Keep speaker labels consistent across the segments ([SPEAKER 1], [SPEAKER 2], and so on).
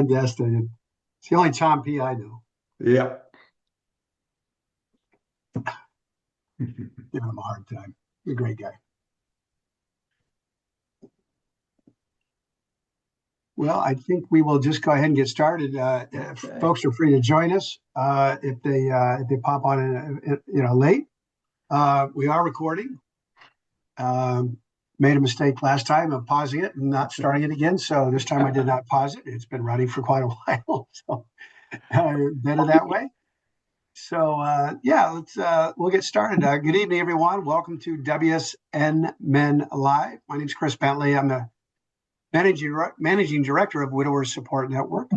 [SPEAKER 1] clandestine. It's the only Tom P. I know.
[SPEAKER 2] Yeah.
[SPEAKER 1] Give him a hard time. He's a great guy. Well, I think we will just go ahead and get started. Folks are free to join us if they pop on late. We are recording. Made a mistake last time of pausing it and not starting it again. So this time I did not pause it. It's been running for quite a while. So better that way. So we'll get started. Good evening, everyone. Welcome to WSN Men Live. My name is Chris Bentley. I'm the managing director of Widowers Support Network.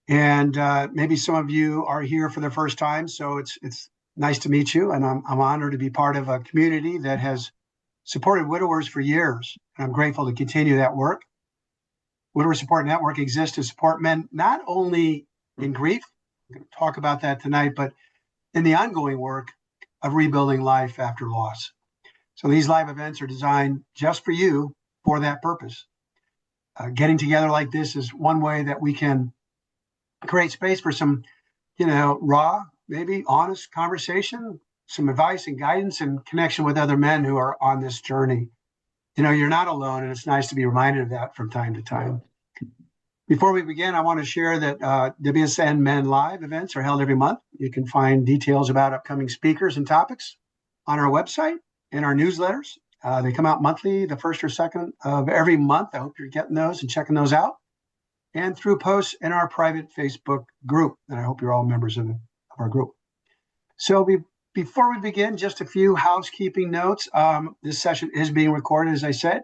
[SPEAKER 1] And maybe some of you are here for the first time, so it's nice to meet you. And I'm honored to be part of a community that has supported widowers for years. And I'm grateful to continue that work. Widowers Support Network exists to support men not only in grief, I'm going to talk about that tonight, but in the ongoing work of rebuilding life after loss. So these live events are designed just for you for that purpose. Getting together like this is one way that we can create space for some, raw, maybe honest conversation, some advice and guidance and connection with other men who are on this journey. You're not alone, and it's nice to be reminded of that from time to time. Before we begin, I want to share that WSN Men Live events are held every month. You can find details about upcoming speakers and topics on our website and our newsletters. They come out monthly, the first or second of every month. I hope you're getting those and checking those out. And through posts in our private Facebook group. And I hope you're all members of our group. So before we begin, just a few housekeeping notes. This session is being recorded, as I said.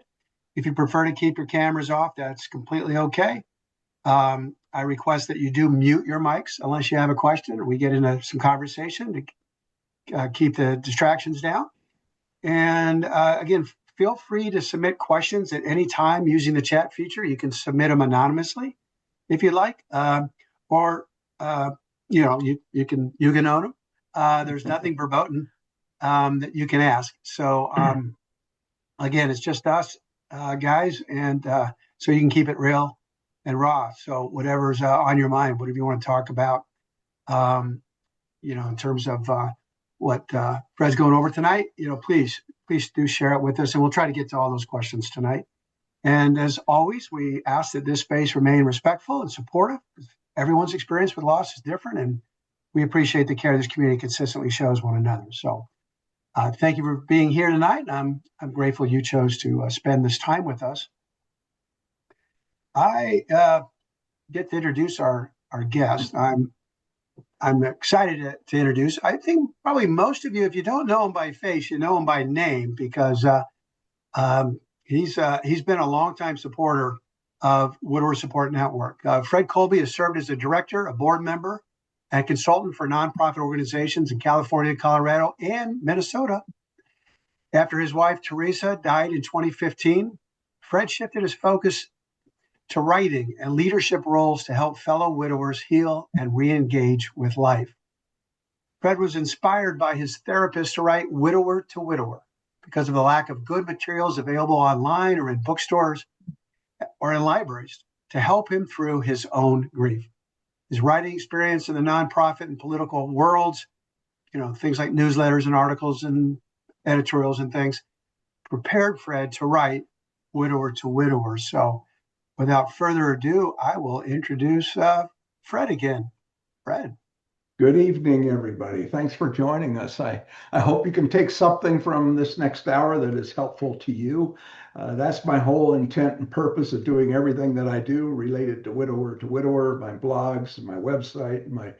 [SPEAKER 1] If you prefer to keep your cameras off, that's completely okay. I request that you do mute your mics unless you have a question or we get into some conversation to keep the distractions down. And again, feel free to submit questions at any time using the chat feature. You can submit them anonymously if you'd like, or you can own them. There's nothing verboten that you can ask. So again, it's just us guys, and so you can keep it real and raw. So whatever's on your mind, whatever you want to talk about, in terms of what Fred's going over tonight, please do share it with us, and we'll try to get to all those questions tonight. And as always, we ask that this space remain respectful and supportive. Everyone's experience with loss is different, and we appreciate the care this community consistently shows one another. So thank you for being here tonight. I'm grateful you chose to spend this time with us. I get to introduce our guest. I'm excited to introduce. I think probably most of you, if you don't know him by face, you know him by name because he's been a longtime supporter of Widowers Support Network. Fred Colby has served as a director, a board member, and consultant for nonprofit organizations in California, Colorado, and Minnesota. After his wife, Theresa, died in 2015, Fred shifted his focus to writing and leadership roles to help fellow widowers heal and re-engage with life. Fred was inspired by his therapist to write Widower to Widower because of the lack of good materials available online or in bookstores or in libraries to help him through his own grief. His writing experience in the nonprofit and political worlds, things like newsletters and articles and editorials and things, prepared Fred to write Widower to Widower. So without further ado, I will introduce Fred again. Fred.
[SPEAKER 2] Good evening, everybody. Thanks for joining us. I hope you can take something from this next hour that is helpful to you. That's my whole intent and purpose of doing everything that I do related to Widower, my blogs, my website, my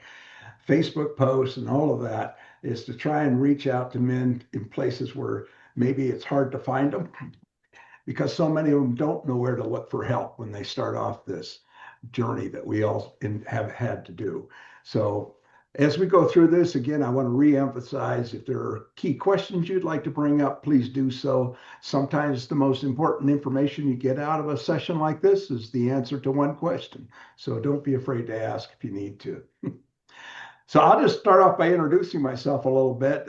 [SPEAKER 2] Facebook posts, and all of that is to try and reach out to men in places where maybe it's hard to find them because so many of them don't know where to look for help when they start off this journey that we all have had to do. So as we go through this, again, I want to reemphasize if there are key questions you'd like to bring up, please do so. Sometimes the most important information you get out of a session like this is the answer to one question. So don't be afraid to ask if you need to. So I'll just start off by introducing myself a little bit.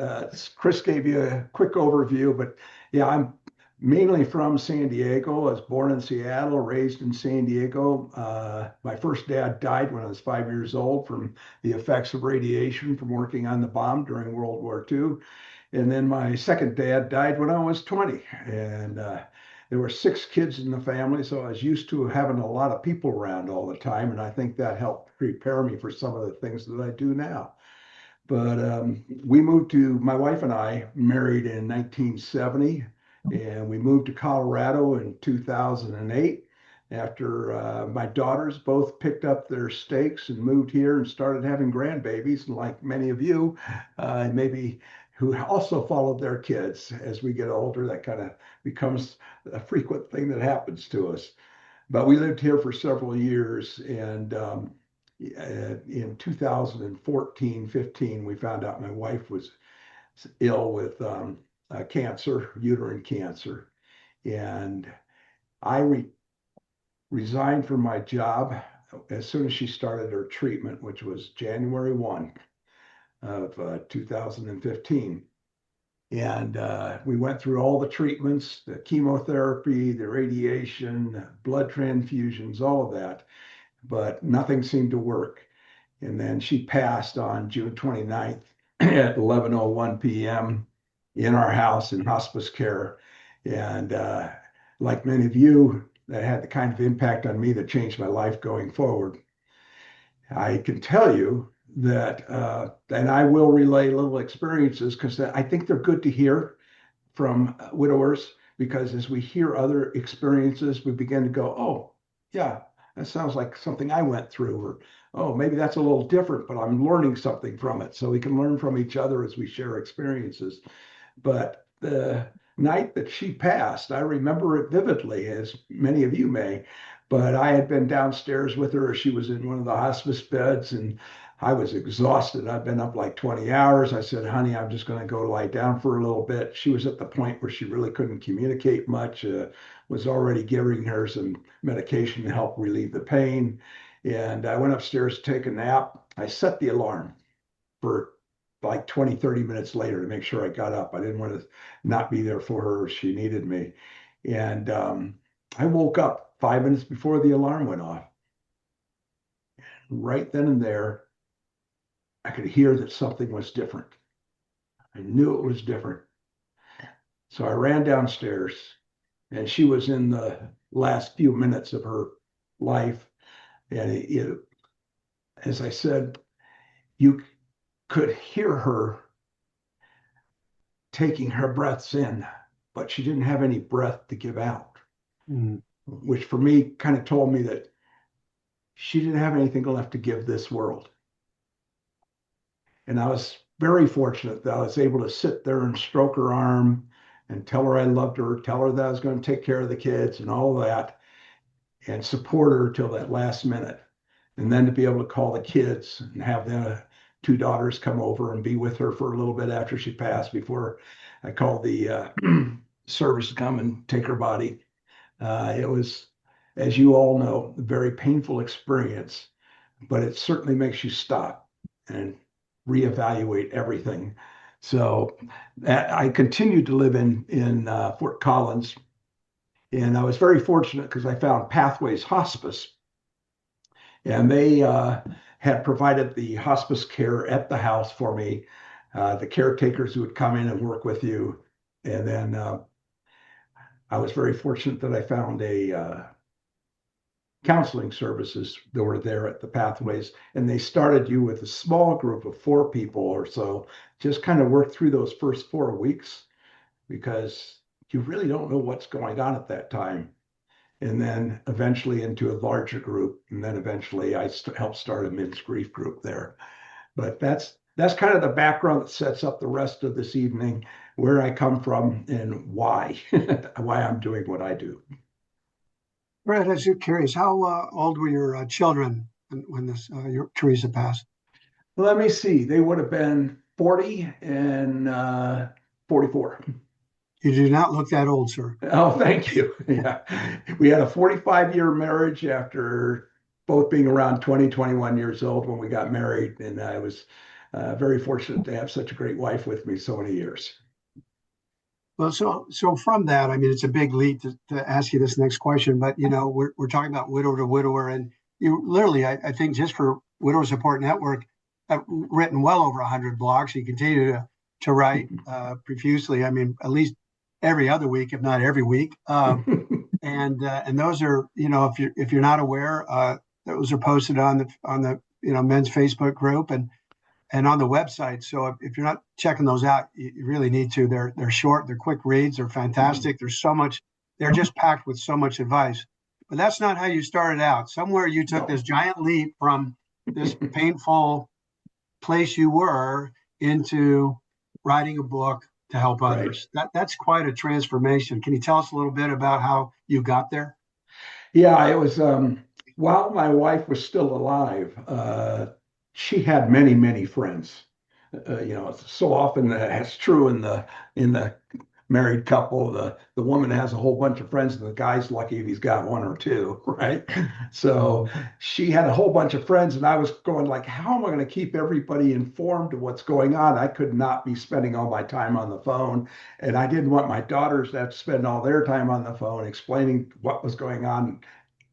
[SPEAKER 2] Chris gave you a quick overview, but yeah, I'm mainly from San Diego. I was born in Seattle, raised in San Diego. My first dad died when I was 5 years old from the effects of radiation from working on the bomb during World War II. And then my second dad died when I was 20. And there were 6 kids in the family, so I was used to having a lot of people around all the time. And I think that helped prepare me for some of the things that I do now. But we moved to, my wife and I married in 1970, and we moved to Colorado in 2008 after my daughters both picked up their stakes and moved here and started having grandbabies. And like many of you, maybe who also followed their kids as we get older, that kind of becomes a frequent thing that happens to us. But we lived here for several years, and in 2014, 15, we found out my wife was ill with cancer, uterine cancer. And I resigned from my job as soon as she started her treatment, which was January 1 of 2015. And we went through all the treatments, the chemotherapy, the radiation, blood transfusions, all of that, but nothing seemed to work. And then she passed on June 29th at 11:01 p.m. in our house in hospice care. And like many of you, that had the kind of impact on me that changed my life going forward. I can tell you that, and I will relay little experiences because I think they're good to hear from widowers, because as we hear other experiences, we begin to go, oh, yeah, that sounds like something I went through, or oh, maybe that's a little different, but I'm learning something from it. So we can learn from each other as we share experiences. But the night that she passed, I remember it vividly, as many of you may. But I had been downstairs with her. She was in one of the hospice beds, and I was exhausted. I'd been up like 20 hours. I said, honey, I'm just going to go lie down for a little bit. She was at the point where she really couldn't communicate much, was already giving her some medication to help relieve the pain. And I went upstairs to take a nap. I set the alarm for like 20, 30 minutes later to make sure I got up. I didn't want to not be there for her if she needed me. And I woke up 5 minutes before the alarm went off. Right then and there, I could hear that something was different. I knew it was different. So I ran downstairs, and she was in the last few minutes of her life. And as I said, you could hear her taking her breaths in, but she didn't have any breath to give out, which for me kind of told me that she didn't have anything left to give this world. And I was very fortunate that I was able to sit there and stroke her arm and tell her I loved her, tell her that I was going to take care of the kids and all that, and support her till that last minute. And then to be able to call the kids and have the 2 daughters come over and be with her for a little bit after she passed before I called the service to come and take her body. It was, as you all know, a very painful experience, but it certainly makes you stop and reevaluate everything. So I continued to live in Fort Collins, and I was very fortunate because I found Pathways Hospice, and they had provided the hospice care at the house for me, the caretakers who would come in and work with you. And then I was very fortunate that I found a counseling services that were there at the Pathways, and they started you with a small group of 4 people or so, just kind of work through those first 4 weeks because you really don't know what's going on at that time. And then eventually into a larger group, and then eventually I helped start a men's grief group there. But that's kind of the background that sets up the rest of this evening, where I come from and why why I'm doing what I do.
[SPEAKER 1] Brett, I was just curious, how old were your children when this your Theresa passed?
[SPEAKER 2] Let me see. They would have been 40 and 44.
[SPEAKER 1] You do not look that old, sir.
[SPEAKER 2] Oh, thank you. Yeah. We had a 45-year marriage after both being around 20, 21 years old when we got married. And I was very fortunate to have such a great wife with me so many years.
[SPEAKER 1] Well, so from that, I mean, it's a big leap to ask you this next question, but we're talking about widow to widower, and you literally, I think, just for Widower Support Network, have written well over 100 blogs. You continue to write profusely. I mean, at least every other week, if not every week. And those are, if you're not aware, those are posted on the men's Facebook group and on the website. So if you're not checking those out, you really need to. They're short, they're quick reads, they're fantastic. There's so much. They're just packed with so much advice. But that's not how you started out. Somewhere you took this giant leap from this painful place you were into writing a book to help
[SPEAKER 2] Right.
[SPEAKER 1] others. That's quite a transformation. Can you tell us a little bit about how you got there?
[SPEAKER 2] Yeah, it was while my wife was still alive, she had many, many friends. So often that's true in the married couple. The woman has a whole bunch of friends, and the guy's lucky if he's got one or two, right? So she had a whole bunch of friends, and I was going like, how am I going to keep everybody informed of what's going on? I could not be spending all my time on the phone, and I didn't want my daughters to have to spend all their time on the phone explaining what was going on,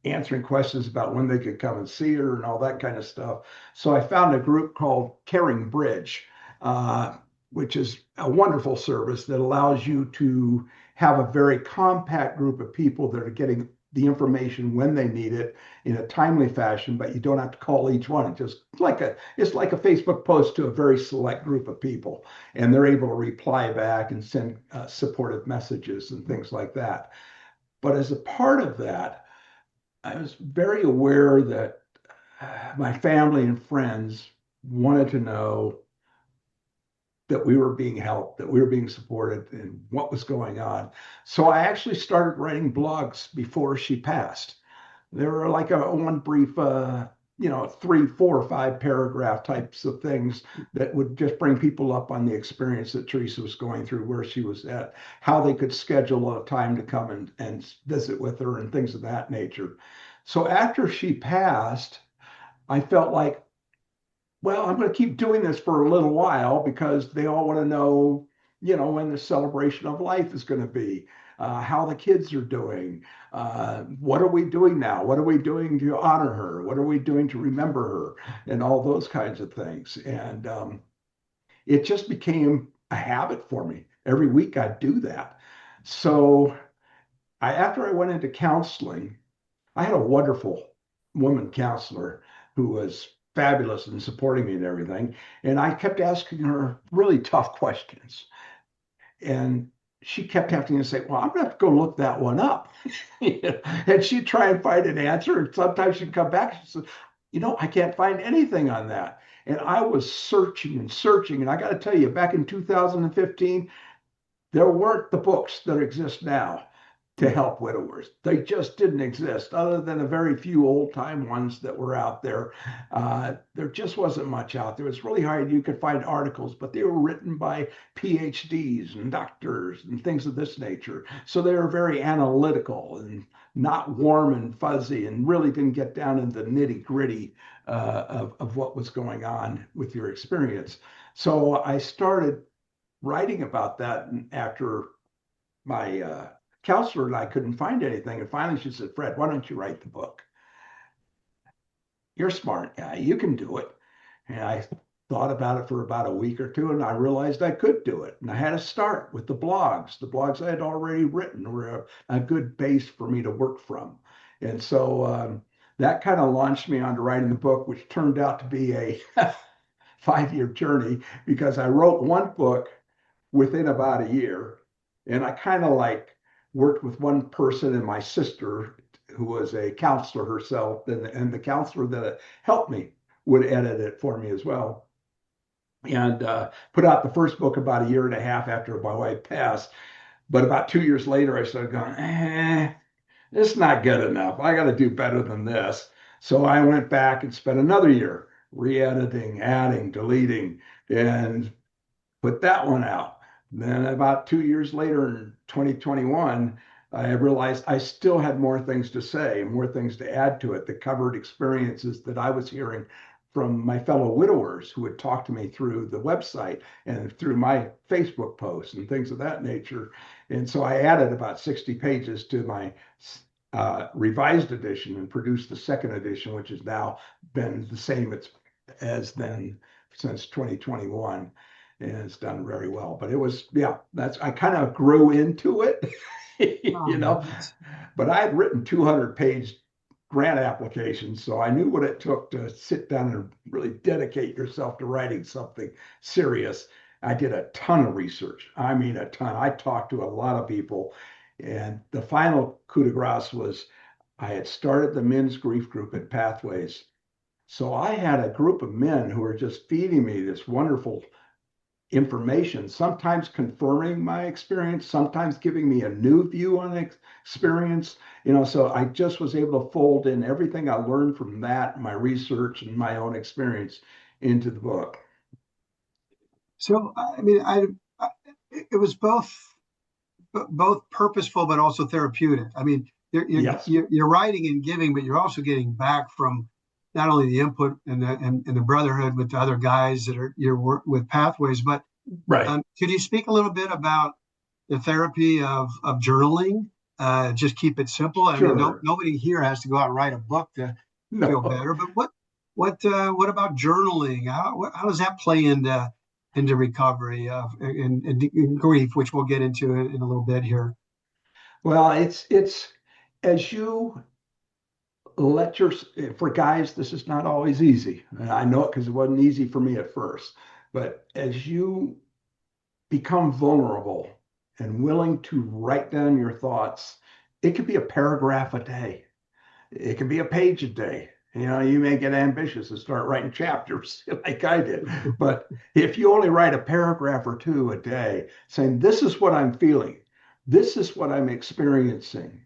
[SPEAKER 2] answering questions about when they could come and see her and all that kind of stuff. So I found a group called Caring Bridge, uh, which is a wonderful service that allows you to have a very compact group of people that are getting the information when they need it in a timely fashion, but you don't have to call each one. It's like a Facebook post to a very select group of people, and they're able to reply back and send supportive messages and things like that. But as a part of that, I was very aware that my family and friends wanted to know that we were being helped, that we were being supported, and what was going on. So I actually started writing blogs before she passed. There were like a one brief, 3, 4, 5 paragraph types of things that would just bring people up on the experience that Theresa was going through, where she was at, how they could schedule a time to come and visit with her, and things of that nature. So after she passed, I felt like, well, I'm going to keep doing this for a little while because they all want to know, when the celebration of life is going to be, how the kids are doing, what are we doing now? What are we doing to honor her? What are we doing to remember her? And all those kinds of things. And it just became a habit for me. Every week I do that. So after I went into counseling, I had a wonderful woman counselor who was fabulous in supporting me and everything. And I kept asking her really tough questions. And she kept having to say, well, I'm going to have to go look that one up. And she'd try and find an answer. And sometimes she'd come back and she'd say, I can't find anything on that. And I was searching and searching. And I got to tell you, back in 2015, there weren't the books that exist now to help widowers. They just didn't exist, other than a very few old time ones that were out there. There just wasn't much out there. It's really hard. You could find articles, but they were written by PhDs and doctors and things of this nature. So they were very analytical and not warm and fuzzy, and really didn't get down into the nitty gritty of what was going on with your experience. So I started writing about that after my counselor and I couldn't find anything. And finally she said, Fred, why don't you write the book? You're a smart guy. You can do it. And I thought about it for about a week or two, and I realized I could do it. And I had to start with the blogs. The blogs I had already written were a good base for me to work from. And so that kind of launched me onto writing the book, which turned out to be a 5 year journey, because I wrote one book within about a year. And I kind of like worked with one person and my sister, who was a counselor herself, and the counselor that helped me would edit it for me as well. And put out the first book about a year and a half after my wife passed. But about 2 years later, I started going, it's not good enough. I got to do better than this. So I went back and spent another year re-editing, adding, deleting, and put that one out. Then about 2 years later in 2021, I realized I still had more things to say, more things to add to it that covered experiences that I was hearing from my fellow widowers who would talk to me through the website and through my Facebook posts and things of that nature. And so I added about 60 pages to my revised edition and produced the second edition, which has now been the same as then since 2021. And it's done very well. But it was, yeah, I kind of grew into it,
[SPEAKER 1] Oh,
[SPEAKER 2] but I had written 200-page grant applications, so I knew what it took to sit down and really dedicate yourself to writing something serious. I did a ton of research. I mean, a ton. I talked to a lot of people, and the final coup de grace was I had started the men's grief group at Pathways. So I had a group of men who were just feeding me this wonderful information, sometimes confirming my experience, sometimes giving me a new view on experience. So I just was able to fold in everything I learned from that, my research and my own experience into the book.
[SPEAKER 1] so I mean, it was both purposeful but also therapeutic. I mean,
[SPEAKER 2] Yes,
[SPEAKER 1] you're writing and giving, but you're also getting back from not only the input and the brotherhood with the other guys that are you're work with Pathways, but
[SPEAKER 2] right.
[SPEAKER 1] could you speak a little bit about the therapy of journaling? Just keep it simple. I mean,
[SPEAKER 2] Sure.
[SPEAKER 1] nobody here has to go out and write a book to feel
[SPEAKER 2] No.
[SPEAKER 1] better. But what about journaling? How does that play into recovery and grief, which we'll get into in a little bit here?
[SPEAKER 2] Well, it's as you let your for guys, this is not always easy. And I know it because it wasn't easy for me at first. But as you become vulnerable and willing to write down your thoughts, it could be a paragraph a day. It could be a page a day. You may get ambitious and start writing chapters like I did. But if you only write a paragraph or two a day saying, this is what I'm feeling, this is what I'm experiencing,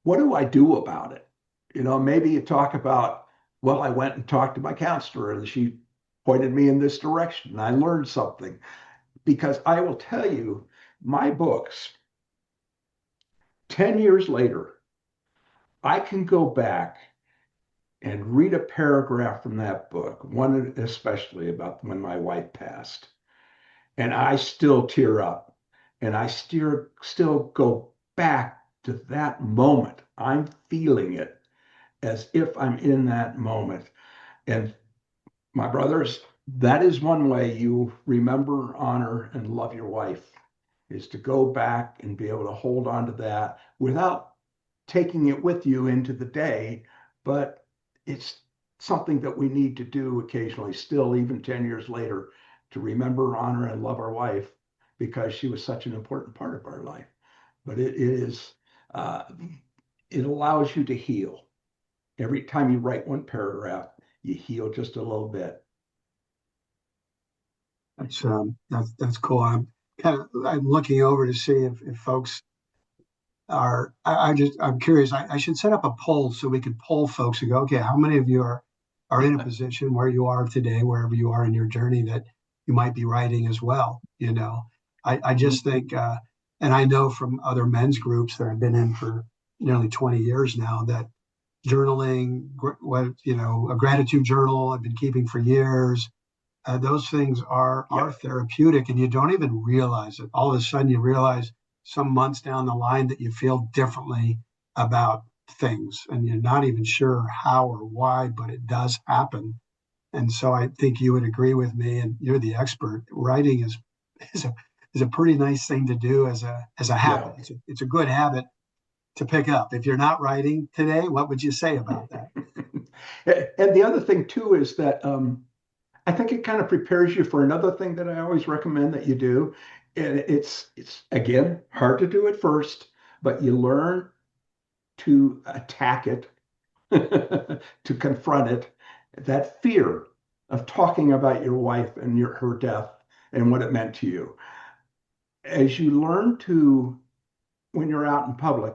[SPEAKER 2] what do I do about it? Maybe you talk about, well, I went and talked to my counselor and she pointed me in this direction. I learned something because I will tell you, my books, 10 years later, I can go back and read a paragraph from that book, one especially about when my wife passed, and I still tear up and I still go back to that moment. I'm feeling it as if I'm in that moment. And my brothers, that is one way you remember, honor, and love your wife is to go back and be able to hold on to that without taking it with you into the day. But it's something that we need to do occasionally, still, even 10 years later, to remember, honor, and love our wife because she was such an important part of our life. But uh, it allows you to heal. Every time you write one paragraph, you heal just a little bit.
[SPEAKER 1] That's cool. I'm looking over to see if folks are. I'm curious. I should set up a poll so we could poll folks and go, okay, how many of you are in a position where you are today, wherever you are in your journey, that you might be writing as well. I just think, and I know from other men's groups that I've been in for nearly 20 years now that journaling, a gratitude journal I've been keeping for years. Those things are
[SPEAKER 2] Yep.
[SPEAKER 1] therapeutic, and you don't even realize it. All of a sudden, you realize some months down the line that you feel differently about things, and you're not even sure how or why, but it does happen. And so I think you would agree with me, and you're the expert. Writing is a is a pretty nice thing to do as a habit.
[SPEAKER 2] Yeah.
[SPEAKER 1] It's a good habit to pick up. If you're not writing today, what would you say about that?
[SPEAKER 2] And the other thing too is that I think it kind of prepares you for another thing that I always recommend that you do. And it's again hard to do at first, but you learn to attack it, to confront it, that fear of talking about your wife and her death and what it meant to you. As you learn to, when you're out in public,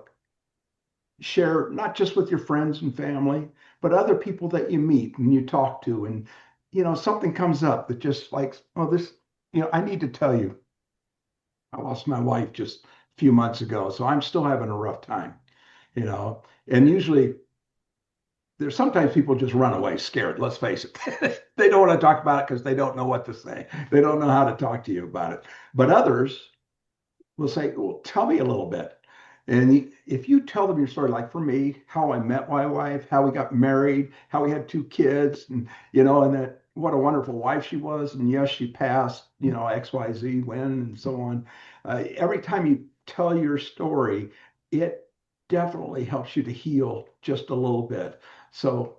[SPEAKER 2] share not just with your friends and family, but other people that you meet and you talk to, and something comes up that just like, oh, this, I need to tell you, I lost my wife just a few months ago, so I'm still having a rough time, and usually there's sometimes people just run away scared. Let's face it. They don't want to talk about it because they don't know what to say. They don't know how to talk to you about it. But others will say, well, tell me a little bit. And if you tell them your story, like for me, how I met my wife, how we got married, how we had two kids, and and that what a wonderful wife she was, and yes, she passed, XYZ when, and so on. Every time you tell your story, it definitely helps you to heal just a little bit. So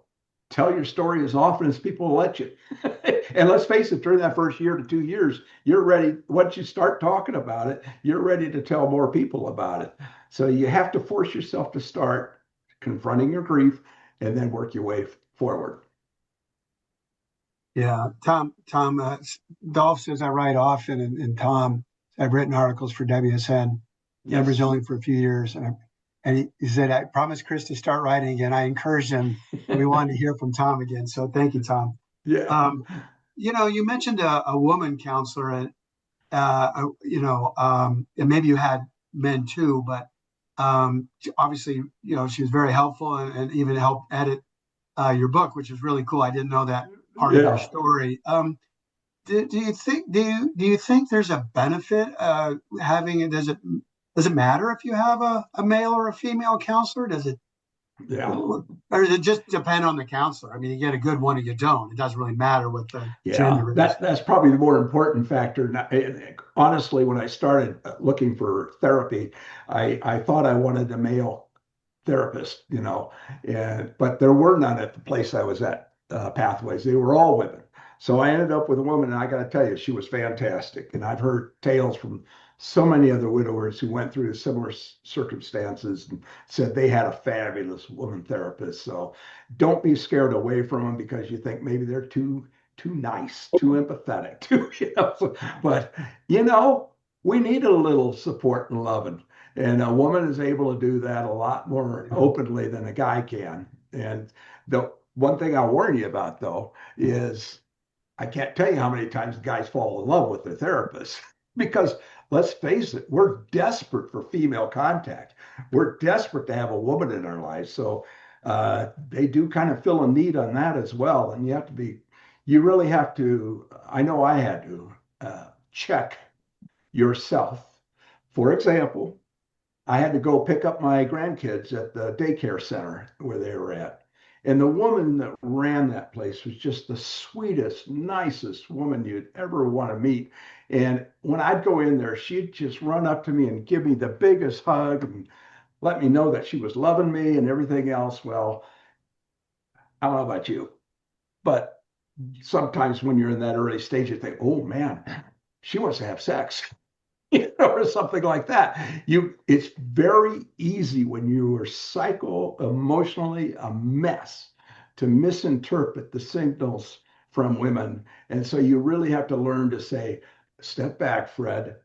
[SPEAKER 2] tell your story as often as people will let you. And let's face it, during that first year to 2 years, you're ready. Once you start talking about it, you're ready to tell more people about it. So you have to force yourself to start confronting your grief and then work your way forward.
[SPEAKER 1] Yeah, Tom, Dolph says I write often, and Tom, I've written articles for WSN, members
[SPEAKER 2] Yes.
[SPEAKER 1] only for a few years, and he said I promised Chris to start writing again. I encouraged him, and we wanted to hear from Tom again. So thank you, Tom.
[SPEAKER 2] Yeah.
[SPEAKER 1] Um, you mentioned a woman counselor, and and maybe you had men too, but obviously, she was very helpful and even helped edit your book, which is really cool. I didn't know that part of your
[SPEAKER 2] Yeah.
[SPEAKER 1] story. Do you think there's a benefit having it? Does it matter if you have a male or a female counselor?
[SPEAKER 2] Yeah.
[SPEAKER 1] Or does it just depend on the counselor? I mean, you get a good one or you don't. It doesn't really matter what the
[SPEAKER 2] Yeah,
[SPEAKER 1] gender is.
[SPEAKER 2] that's probably the more important factor. Honestly, when I started looking for therapy, I thought I wanted a male therapist, and but there were none at the place I was at, Pathways. They were all women. So I ended up with a woman, and I got to tell you, she was fantastic. And I've heard tales from so many other widowers who went through similar circumstances and said they had a fabulous woman therapist. So don't be scared away from them because you think maybe they're too nice, too empathetic, but you know, we need a little support and loving. And a woman is able to do that a lot more
[SPEAKER 1] Yeah.
[SPEAKER 2] openly than a guy can. And the one thing I'll warn you about, though, is I can't tell you how many times guys fall in love with their therapist because let's face it, we're desperate for female contact. We're desperate to have a woman in our lives. So they do kind of fill a need on that as well. And you really have to, I know I had to check yourself. For example, I had to go pick up my grandkids at the daycare center where they were at. And the woman that ran that place was just the sweetest, nicest woman you'd ever want to meet. And when I'd go in there, she'd just run up to me and give me the biggest hug and let me know that she was loving me and everything else. Well, I don't know about you, but sometimes when you're in that early stage, you think, oh man, she wants to have sex. Or something like that. It's very easy when you are psycho emotionally a mess to misinterpret the signals from women. And so you really have to learn to say, step back, Fred.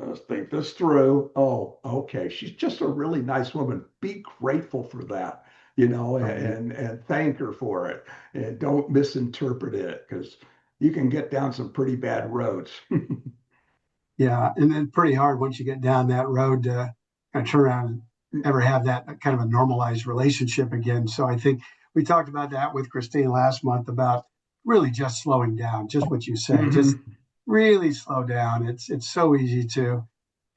[SPEAKER 2] Let's think this through. Oh, okay. She's just a really nice woman. Be grateful for that,
[SPEAKER 1] Right.
[SPEAKER 2] and thank her for it. And don't misinterpret it because you can get down some pretty bad roads.
[SPEAKER 1] Yeah, and then pretty hard once you get down that road to kind of turn around and ever have that kind of a normalized relationship again. So I think we talked about that with Christine last month about really just slowing down, just what you said, just
[SPEAKER 2] Mhm.
[SPEAKER 1] really slow down. It's so easy to,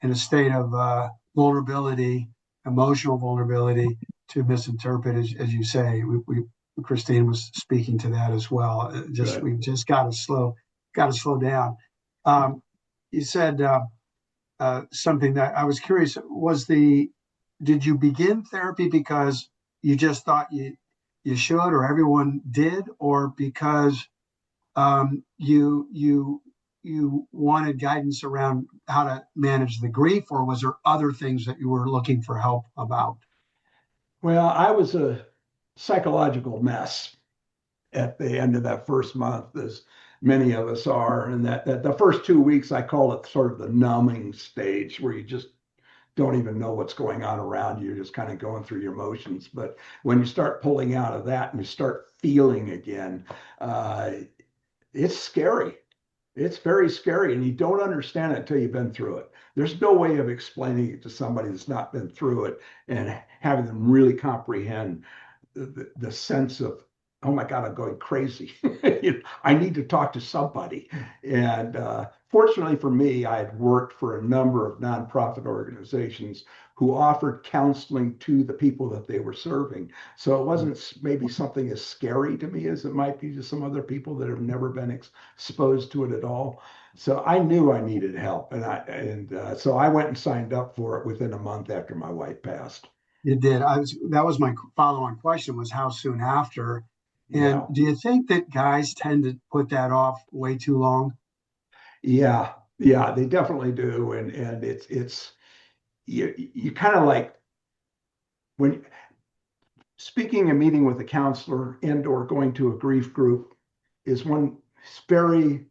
[SPEAKER 1] in a state of vulnerability, emotional vulnerability, to misinterpret, as you say. Christine was speaking to that as well. Just
[SPEAKER 2] Good.
[SPEAKER 1] we've just got to slow down. Um, you said something that I was curious did you begin therapy because you just thought you should or everyone did, or because you wanted guidance around how to manage the grief, or was there other things that you were looking for help about?
[SPEAKER 2] Well, I was a psychological mess at the end of that first month, as many of us are. And that the first 2 weeks, I call it sort of the numbing stage where you just don't even know what's going on around you. You're just kind of going through your motions. But when you start pulling out of that and you start feeling again, uh, it's scary. It's very scary, and you don't understand it until you've been through it. There's no way of explaining it to somebody that's not been through it and having them really comprehend the sense of, oh my God, I'm going crazy. I need to talk to somebody. And fortunately for me, I had worked for a number of nonprofit organizations who offered counseling to the people that they were serving. So it wasn't maybe something as scary to me as it might be to some other people that have never been exposed to it at all. So I knew I needed help, and so I went and signed up for it within a month after my wife passed.
[SPEAKER 1] It did. That was my follow-on question was how soon after? And
[SPEAKER 2] Yeah.
[SPEAKER 1] do you think that guys tend to put that off way too long?
[SPEAKER 2] Yeah, yeah, they definitely do, and it's you kind of like when speaking and meeting with a counselor and or going to a grief group is one very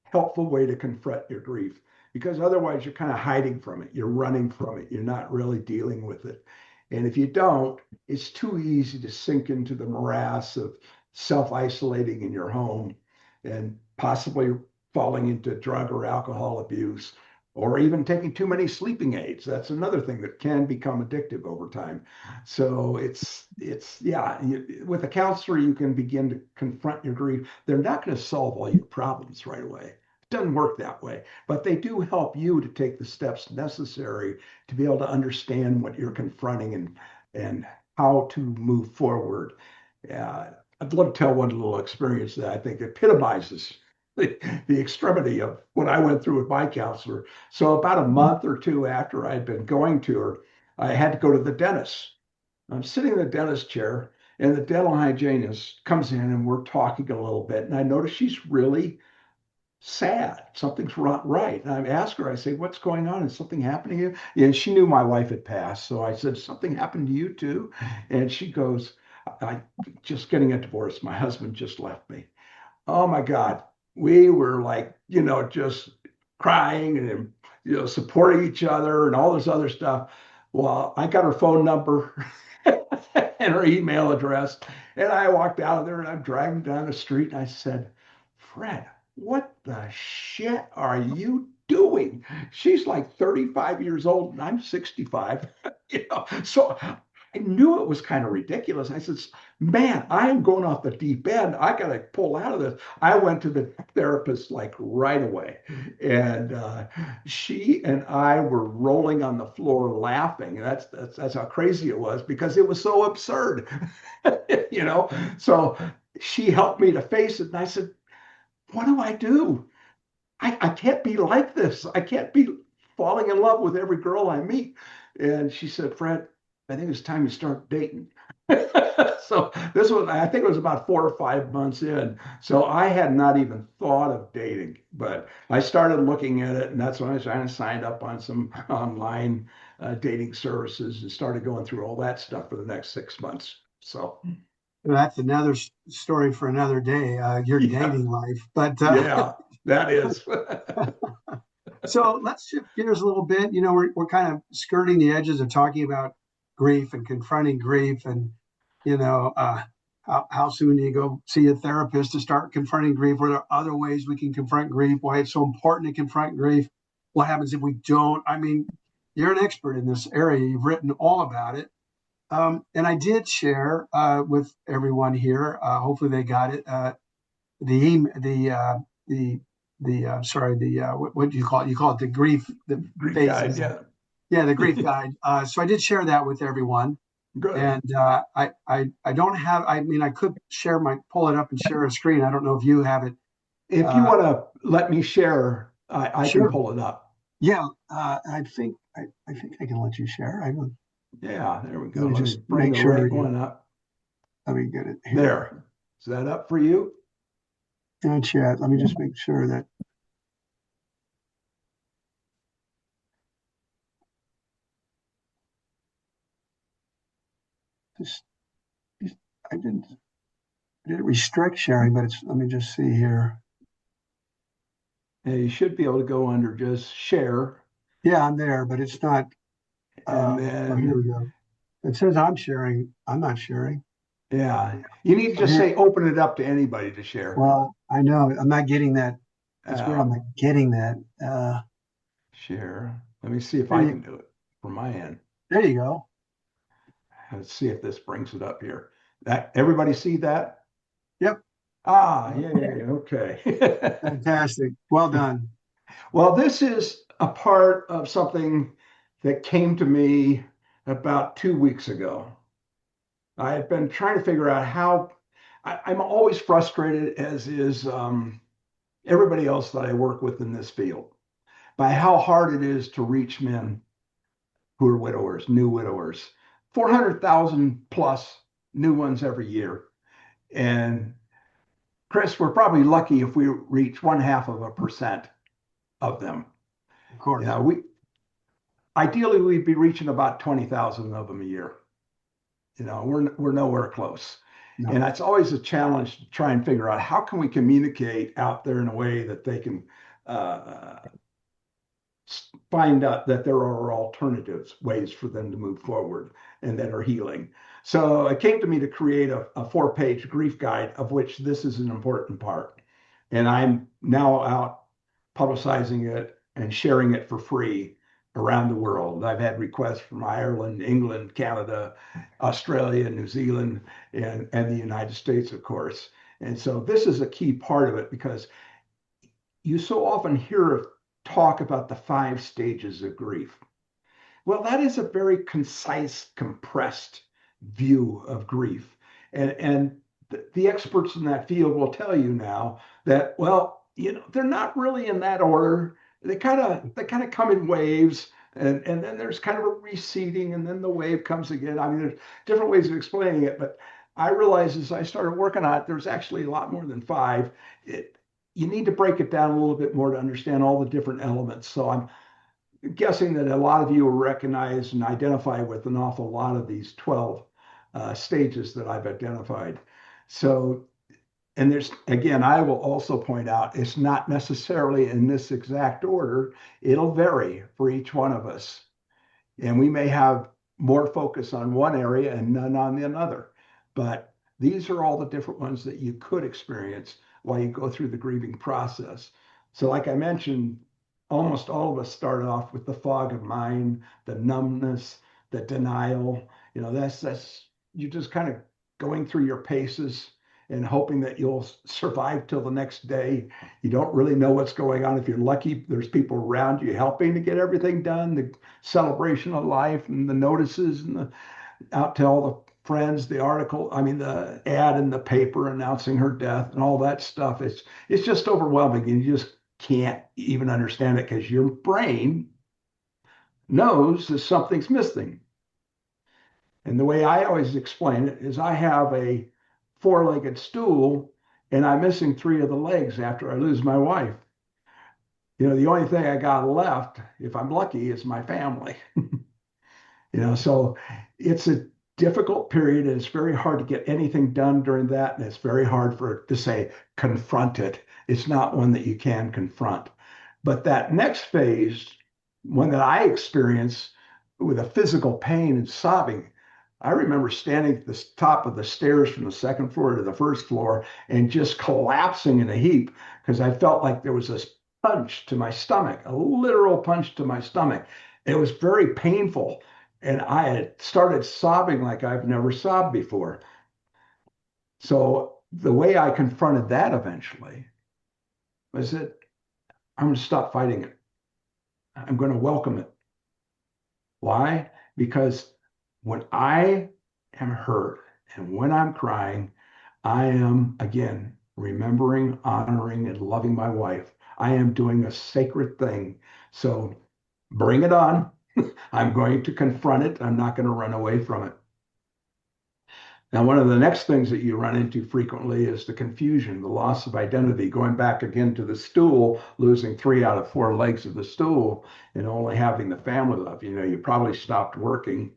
[SPEAKER 2] helpful way to confront your grief because otherwise you're kind of hiding from it. You're running from it. You're not really dealing with it. And if you don't, it's too easy to sink into the morass of self-isolating in your home and possibly falling into drug or alcohol abuse or even taking too many sleeping aids. That's another thing that can become addictive over time. So it's yeah, with a counselor you can begin to confront your grief. They're not going to solve all your problems right away. Doesn't work that way, but they do help you to take the steps necessary to be able to understand what you're confronting and how to move forward. I'd love to tell one little experience that I think epitomizes the extremity of what I went through with my counselor. So about a month or two after I'd been going to her, I had to go to the dentist. I'm sitting in the dentist chair, and the dental hygienist comes in, and we're talking a little bit, and I notice she's really sad. Something's not right. And I asked her, I say, what's going on? Is something happening to you? And she knew my wife had passed. So I said, something happened to you too? And she goes, I just getting a divorce. My husband just left me. Oh my God. We were like, just crying and, supporting each other and all this other stuff. Well, I got her phone number and her email address. And I walked out of there and I'm driving down the street and I said, Fred, what the shit are you doing? She's like 35 years old and I'm 65. So I knew it was kind of ridiculous. I said, man, I am going off the deep end. I got to pull out of this. I went to the therapist like right away. And she and I were rolling on the floor laughing. That's how crazy it was because it was so absurd, you know? So she helped me to face it. And I said, what do I do? I can't be like this. I can't be falling in love with every girl I meet. And she said, Fred, I think it's time you start dating. So this was, I think it was about 4 or 5 months in. So I had not even thought of dating, but I started looking at it. And that's when I signed up on some online dating services and started going through all that stuff for the next 6 months. So,
[SPEAKER 1] That's another story for another day, your
[SPEAKER 2] yeah,
[SPEAKER 1] dating life. But
[SPEAKER 2] yeah, that is.
[SPEAKER 1] so let's shift gears a little bit. We're kind of skirting the edges of talking about grief and confronting grief, and you know, uh, how soon do you go see a therapist to start confronting grief? Are there other ways we can confront grief? Why it's so important to confront grief? What happens if we don't? I mean, you're an expert in this area. You've written all about it. And I did share with everyone here. Hopefully, they got it. The sorry, what do you call it? You call it the grief, the
[SPEAKER 2] Greek guide,
[SPEAKER 1] phases.
[SPEAKER 2] yeah.
[SPEAKER 1] Yeah, the grief guide. So I did share that with everyone,
[SPEAKER 2] Good.
[SPEAKER 1] and I don't have. I mean, I could pull it up and share a screen. I don't know if you have it.
[SPEAKER 2] If you
[SPEAKER 1] Uh,
[SPEAKER 2] want to let me share, I can
[SPEAKER 1] sure.
[SPEAKER 2] pull it up.
[SPEAKER 1] Yeah. I think I can let you share.
[SPEAKER 2] Yeah, there we
[SPEAKER 1] Let
[SPEAKER 2] go.
[SPEAKER 1] me
[SPEAKER 2] Let me
[SPEAKER 1] just
[SPEAKER 2] bring
[SPEAKER 1] make
[SPEAKER 2] the
[SPEAKER 1] sure.
[SPEAKER 2] right one up.
[SPEAKER 1] Let me get it here
[SPEAKER 2] There. Is that up for you?
[SPEAKER 1] in the chat. Let me just make sure that this. I didn't restrict sharing, but let me just see here.
[SPEAKER 2] Yeah, you should be able to go under just share.
[SPEAKER 1] Yeah, I'm there, but it's not.
[SPEAKER 2] And
[SPEAKER 1] Oh, here
[SPEAKER 2] then,
[SPEAKER 1] we go. It says I'm sharing. I'm not sharing.
[SPEAKER 2] yeah, you need to
[SPEAKER 1] Oh,
[SPEAKER 2] just
[SPEAKER 1] here.
[SPEAKER 2] say open it up to anybody to share.
[SPEAKER 1] Well, I know I'm not getting that. It's weird.
[SPEAKER 2] Uh,
[SPEAKER 1] I'm not getting that.
[SPEAKER 2] Share. Let me see if
[SPEAKER 1] There
[SPEAKER 2] I
[SPEAKER 1] you,
[SPEAKER 2] can do it from my end.
[SPEAKER 1] there you go.
[SPEAKER 2] Let's see if this brings it up here. Everybody see that?
[SPEAKER 1] Yep.
[SPEAKER 2] Ah, yeah, yeah, yeah, okay.
[SPEAKER 1] Fantastic. Well done.
[SPEAKER 2] Well, this is a part of something that came to me about 2 weeks ago. I had been trying to figure out how I'm always frustrated, as is everybody else that I work with in this field, by how hard it is to reach men who are widowers, new widowers. 400,000 plus new ones every year. And Chris, we're probably lucky if we reach 1/2% of them.
[SPEAKER 1] Of
[SPEAKER 2] You
[SPEAKER 1] course.
[SPEAKER 2] know, we ideally we'd be reaching about 20,000 of them a year. We're nowhere close. And
[SPEAKER 1] No.
[SPEAKER 2] that's always a challenge to try and figure out how can we communicate out there in a way that they can uh, find out that there are alternatives, ways for them to move forward and that are healing. So it came to me to create a 4-page grief guide, of which this is an important part. And I'm now out publicizing it and sharing it for free around the world. I've had requests from Ireland, England, Canada, Australia, New Zealand, and the United States, of course. And so this is a key part of it because you so often hear talk about the 5 stages of grief. Well, that is a very concise, compressed view of grief. And the experts in that field will tell you now that, well, they're not really in that order. They kind of come in waves, and then there's kind of a receding, and then the wave comes again. I mean, there's different ways of explaining it, but I realized as I started working on it, there's actually a lot more than 5. It, you need to break it down a little bit more to understand all the different elements. So I'm guessing that a lot of you will recognize and identify with an awful lot of these 12 stages that I've identified. So, and there's, again, I will also point out it's not necessarily in this exact order. It'll vary for each one of us. And we may have more focus on one area and none on another. But these are all the different ones that you could experience while you go through the grieving process. So, like I mentioned, almost all of us start off with the fog of mind, the numbness, the denial. That's you just kind of going through your paces and hoping that you'll survive till the next day. You don't really know what's going on. If you're lucky, there's people around you helping to get everything done. The celebration of life and the notices and the out to all the friends, the article, I mean the ad in the paper announcing her death and all that stuff. It's just overwhelming and you just can't even understand it because your brain knows that something's missing. And the way I always explain it is I have a 4-legged stool and I'm missing 3 of the legs after I lose my wife. The only thing I got left, if I'm lucky, is my family. So it's a difficult period and it's very hard to get anything done during that. And it's very hard to say, confront it. It's not one that you can confront. But that next phase, one that I experienced with a physical pain and sobbing, I remember standing at the top of the stairs from the second floor to the first floor and just collapsing in a heap because I felt like there was this punch to my stomach, a literal punch to my stomach. It was very painful. And I had started sobbing like I've never sobbed before. So the way I confronted that eventually was that I'm going to stop fighting it. I'm going to welcome it. Why? Because when I am hurt and when I'm crying, I am, again, remembering, honoring, and loving my wife. I am doing a sacred thing. So bring it on. I'm going to confront it. I'm not going to run away from it. Now, one of the next things that you run into frequently is the confusion, the loss of identity, going back again to the stool, losing 3 out of 4 legs of the stool and only having the family left. You probably stopped working,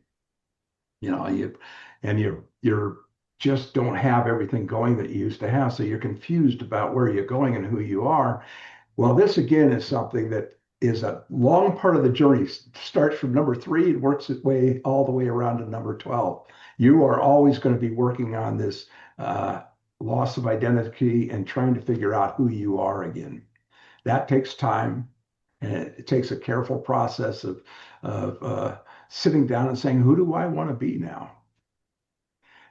[SPEAKER 2] and you're just don't have everything going that you used to have. So you're confused about where you're going and who you are. Well, this again is something that is a long part of the journey. Starts from number 3 and works its way all the way around to number 12. You are always going to be working on this loss of identity and trying to figure out who you are again. That takes time, and it takes a careful process of sitting down and saying, "Who do I want to be now?"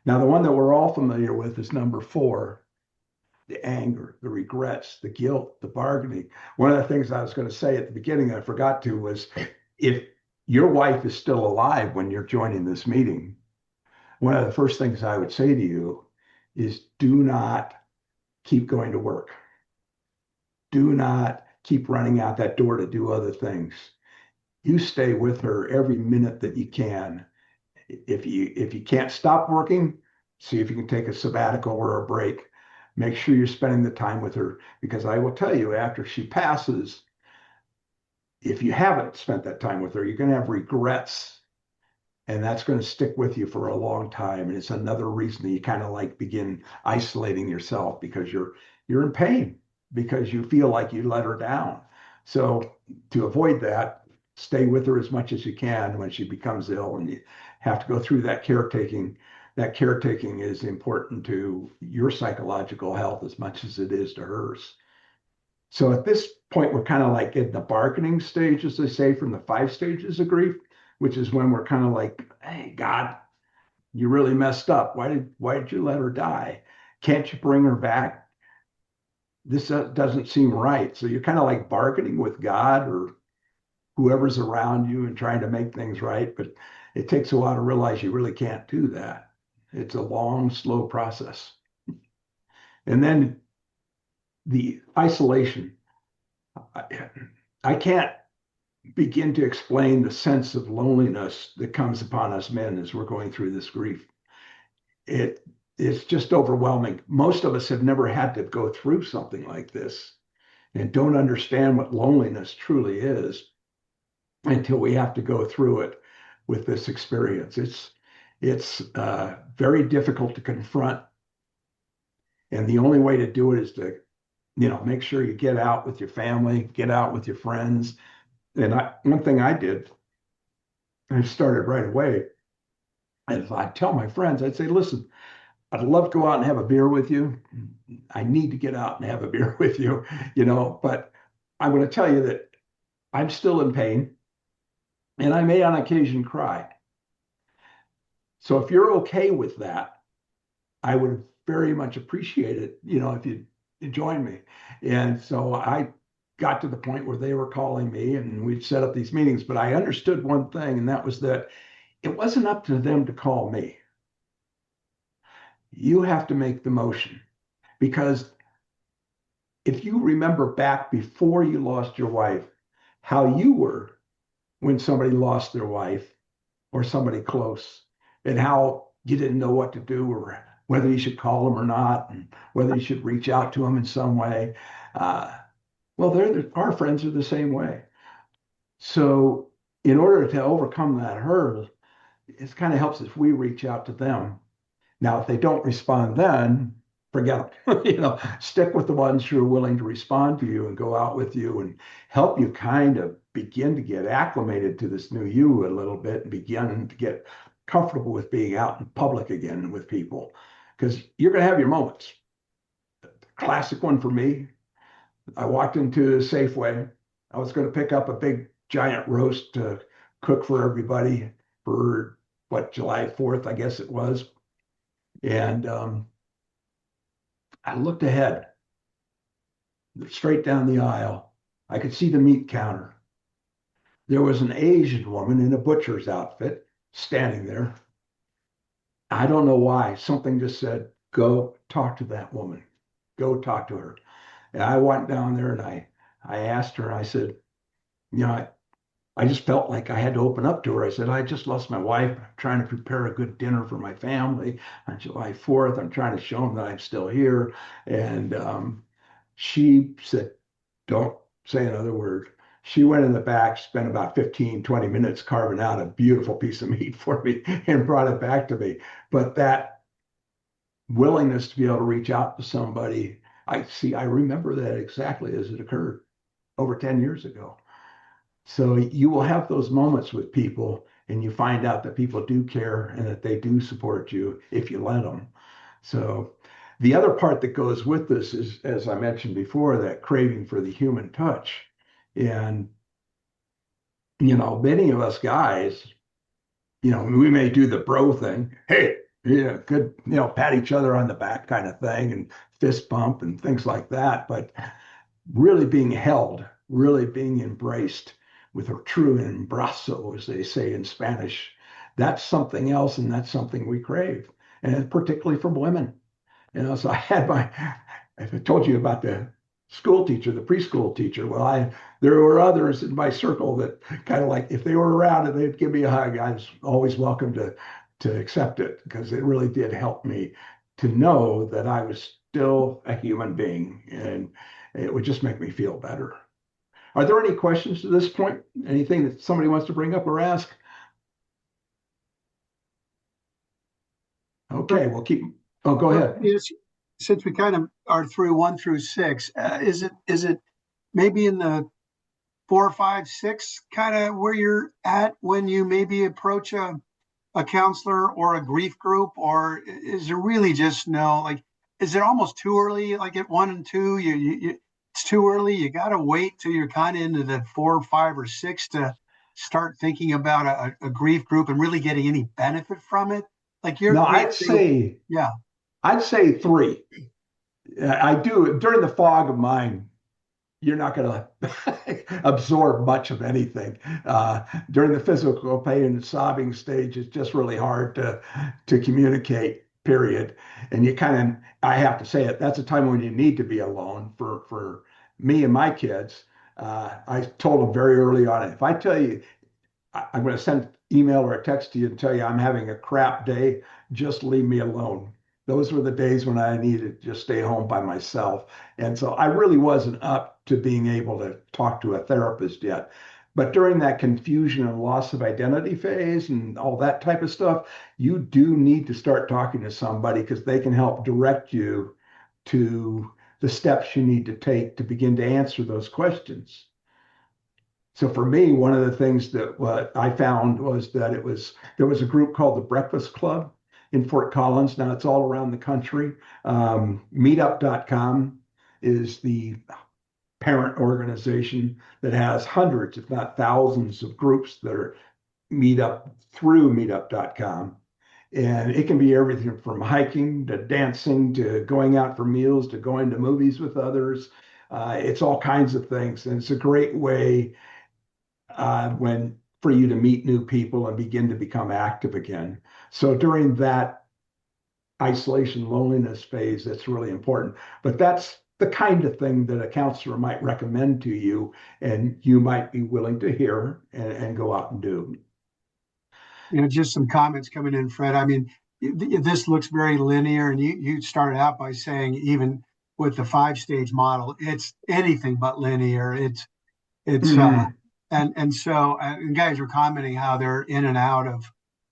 [SPEAKER 2] Now, the one that we're all familiar with is number four, the anger, the regrets, the guilt, the bargaining. One of the things I was going to say at the beginning I forgot to was if your wife is still alive when you're joining this meeting, one of the first things I would say to you is do not keep going to work. Do not keep running out that door to do other things. You stay with her every minute that you can. If you can't stop working, see if you can take a sabbatical or a break. Make sure you're spending the time with her because I will tell you, after she passes, if you haven't spent that time with her, you're going to have regrets, and that's going to stick with you for a long time. And it's another reason that you kind of like begin isolating yourself because you're in pain because you feel like you let her down. So to avoid that, stay with her as much as you can when she becomes ill and you have to go through that caretaking. That caretaking is important to your psychological health as much as it is to hers. So at this point, we're kind of like in the bargaining stage, as they say, from the 5 stages of grief, which is when we're kind of like, hey, God, you really messed up. Why did you let her die? Can't you bring her back? This doesn't seem right. So you're kind of like bargaining with God or whoever's around you and trying to make things right. But it takes a while to realize you really can't do that. It's a long, slow process. And then the isolation. I can't begin to explain the sense of loneliness that comes upon us men as we're going through this grief. It's just overwhelming. Most of us have never had to go through something like this and don't understand what loneliness truly is until we have to go through it with this experience. It's very difficult to confront, and the only way to do it is to make sure you get out with your family, get out with your friends. And one thing I did, I started right away, is I'd tell my friends, I'd say, listen, I'd love to go out and have a beer with you. I need to get out and have a beer with you, but I'm going to tell you that I'm still in pain and I may on occasion cry. So if you're okay with that, I would very much appreciate it, if you join me. And so I got to the point where they were calling me and we'd set up these meetings, but I understood one thing, and that was that it wasn't up to them to call me. You have to make the motion because if you remember back before you lost your wife, how you were when somebody lost their wife or somebody close, and how you didn't know what to do or whether you should call them or not, and whether you should reach out to them in some way. Well, our friends are the same way. So in order to overcome that hurdle, it kind of helps if we reach out to them. Now, if they don't respond, then forget them. Stick with the ones who are willing to respond to you and go out with you and help you kind of begin to get acclimated to this new you a little bit and begin to get comfortable with being out in public again with people, because you're going to have your moments. The classic one for me, I walked into Safeway. I was going to pick up a big giant roast to cook for everybody for July 4th, I guess it was. And I looked ahead, straight down the aisle. I could see the meat counter. There was an Asian woman in a butcher's outfit standing there. I don't know why. Something just said, go talk to that woman. Go talk to her. And I went down there and I asked her, I said, I just felt like I had to open up to her. I said, I just lost my wife. I'm trying to prepare a good dinner for my family on July 4th. I'm trying to show them that I'm still here. And she said, don't say another word. She went in the back, spent about 15, 20 minutes carving out a beautiful piece of meat for me and brought it back to me. But that willingness to be able to reach out to somebody, I remember that exactly as it occurred over 10 years ago. So you will have those moments with people and you find out that people do care and that they do support you if you let them. So the other part that goes with this is, as I mentioned before, that craving for the human touch. And, many of us guys, we may do the bro thing. Hey, Yeah, good, pat each other on the back kind of thing and fist bump and things like that. But really being held, really being embraced with a true embrazo, as they say in Spanish, that's something else, and that's something we crave, and particularly from women. So I told you about the school teacher, the preschool teacher. Well, there were others in my circle that kind of like if they were around and they'd give me a hug, I was always welcome to accept it because it really did help me to know that I was still a human being, and it would just make me feel better. Are there any questions to this point? Anything that somebody wants to bring up or ask? Okay, we'll keep. Oh, go
[SPEAKER 1] Well,
[SPEAKER 2] ahead.
[SPEAKER 1] yes, since we kind of are through 1 through 6, is it maybe in the 4, 5, 6 kind of where you're at when you maybe approach a counselor or a grief group, or is there really just no, like, is it almost too early? Like at 1 and 2, it's too early. You got to wait till you're kind of into the 4, 5, or 6 to start thinking about a grief group and really getting any benefit from it. Like
[SPEAKER 2] No,
[SPEAKER 1] yeah.
[SPEAKER 2] I'd say three. I do during the fog of mine. You're not going to absorb much of anything. During the physical pain and sobbing stage, it's just really hard to communicate, period. And I have to say it, that's a time when you need to be alone for me and my kids. I told them very early on, if I tell you I'm going to send email or a text to you and tell you I'm having a crap day, just leave me alone. Those were the days when I needed to just stay home by myself. And so I really wasn't up to being able to talk to a therapist yet. But during that confusion and loss of identity phase and all that type of stuff, you do need to start talking to somebody because they can help direct you to the steps you need to take to begin to answer those questions. So for me, one of the things that what I found was that there was a group called the Breakfast Club in Fort Collins. Now it's all around the country. Meetup.com is the parent organization that has hundreds, if not thousands, of groups that are meet up through meetup.com. And it can be everything from hiking to dancing to going out for meals to going to movies with others. It's all kinds of things. And it's a great way when for you to meet new people and begin to become active again. So during that isolation loneliness phase, that's really important. But that's the kind of thing that a counselor might recommend to you, and you might be willing to hear and go out and do.
[SPEAKER 1] Just some comments coming in, Fred. I mean, this looks very linear, and you started out by saying even with the 5 stage model, it's anything but linear. It's
[SPEAKER 2] Mhm.
[SPEAKER 1] and guys were commenting how they're in and out of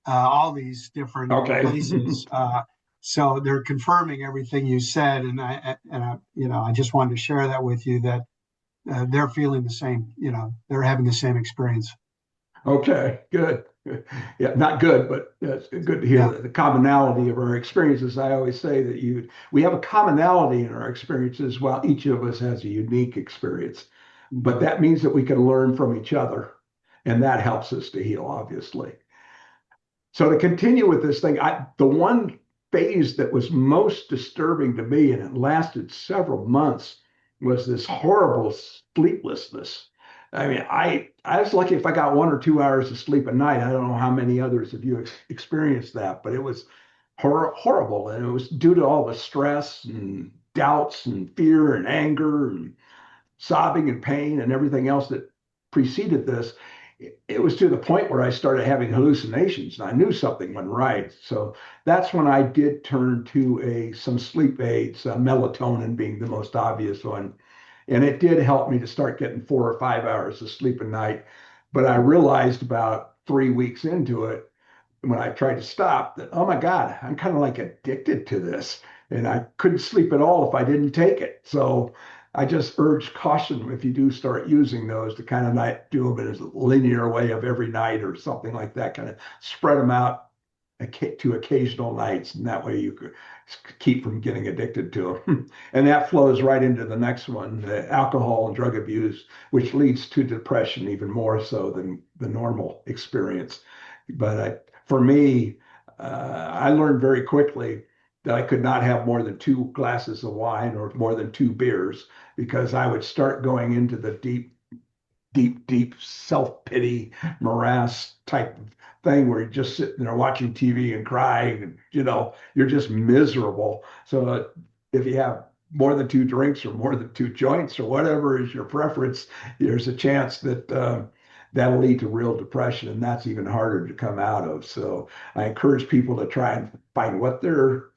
[SPEAKER 1] all these different
[SPEAKER 2] Okay.
[SPEAKER 1] places. So they're confirming everything you said, I just wanted to share that with you that they're feeling the same. They're having the same experience.
[SPEAKER 2] Okay, good. Yeah, not good, but it's good to hear
[SPEAKER 1] Yeah.
[SPEAKER 2] the commonality of our experiences. I always say that we have a commonality in our experiences while each of us has a unique experience. But
[SPEAKER 1] Mhm.
[SPEAKER 2] that means that we can learn from each other, and that helps us to heal, obviously. So to continue with this thing, the one phase that was most disturbing to me, and it lasted several months, was this horrible sleeplessness. I mean, I was lucky if I got 1 or 2 hours of sleep a night. I don't know how many others of you experienced that, but it was horrible, and it was due to all the stress and doubts and fear and anger and sobbing and pain and everything else that preceded this. It was to the point where I started having hallucinations and I knew something wasn't right. So that's when I did turn to some sleep aids, melatonin being the most obvious one. And it did help me to start getting 4 or 5 hours of sleep a night. But I realized about 3 weeks into it, when I tried to stop, that, oh my God, I'm kind of like addicted to this. And I couldn't sleep at all if I didn't take it. So I just urge caution if you do start using those to kind of not do them in a linear way of every night or something like that, kind of spread them out to occasional nights. And that way you could keep from getting addicted to them. And that flows right into the next one, the alcohol and drug abuse, which leads to depression even more so than the normal experience. But for me, I learned very quickly that I could not have more than two glasses of wine or more than two beers because I would start going into the deep self-pity morass type of thing where you're just sitting there watching TV and crying and you're just miserable. So if you have more than two drinks or more than two joints or whatever is your preference, there's a chance that that'll lead to real depression, and that's even harder to come out of. So I encourage people to try and find what their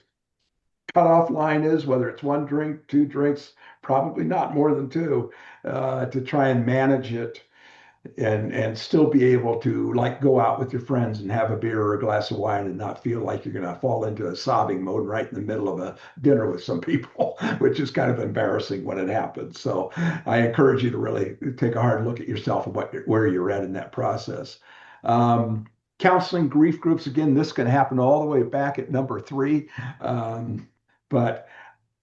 [SPEAKER 2] cutoff line is, whether it's one drink, two drinks, probably not more than two, to try and manage it and still be able to like go out with your friends and have a beer or a glass of wine and not feel like you're going to fall into a sobbing mode right in the middle of a dinner with some people, which is kind of embarrassing when it happens. So I encourage you to really take a hard look at yourself and where you're at in that process. Um, Counseling, grief groups, again, this can happen all the way back at number three. But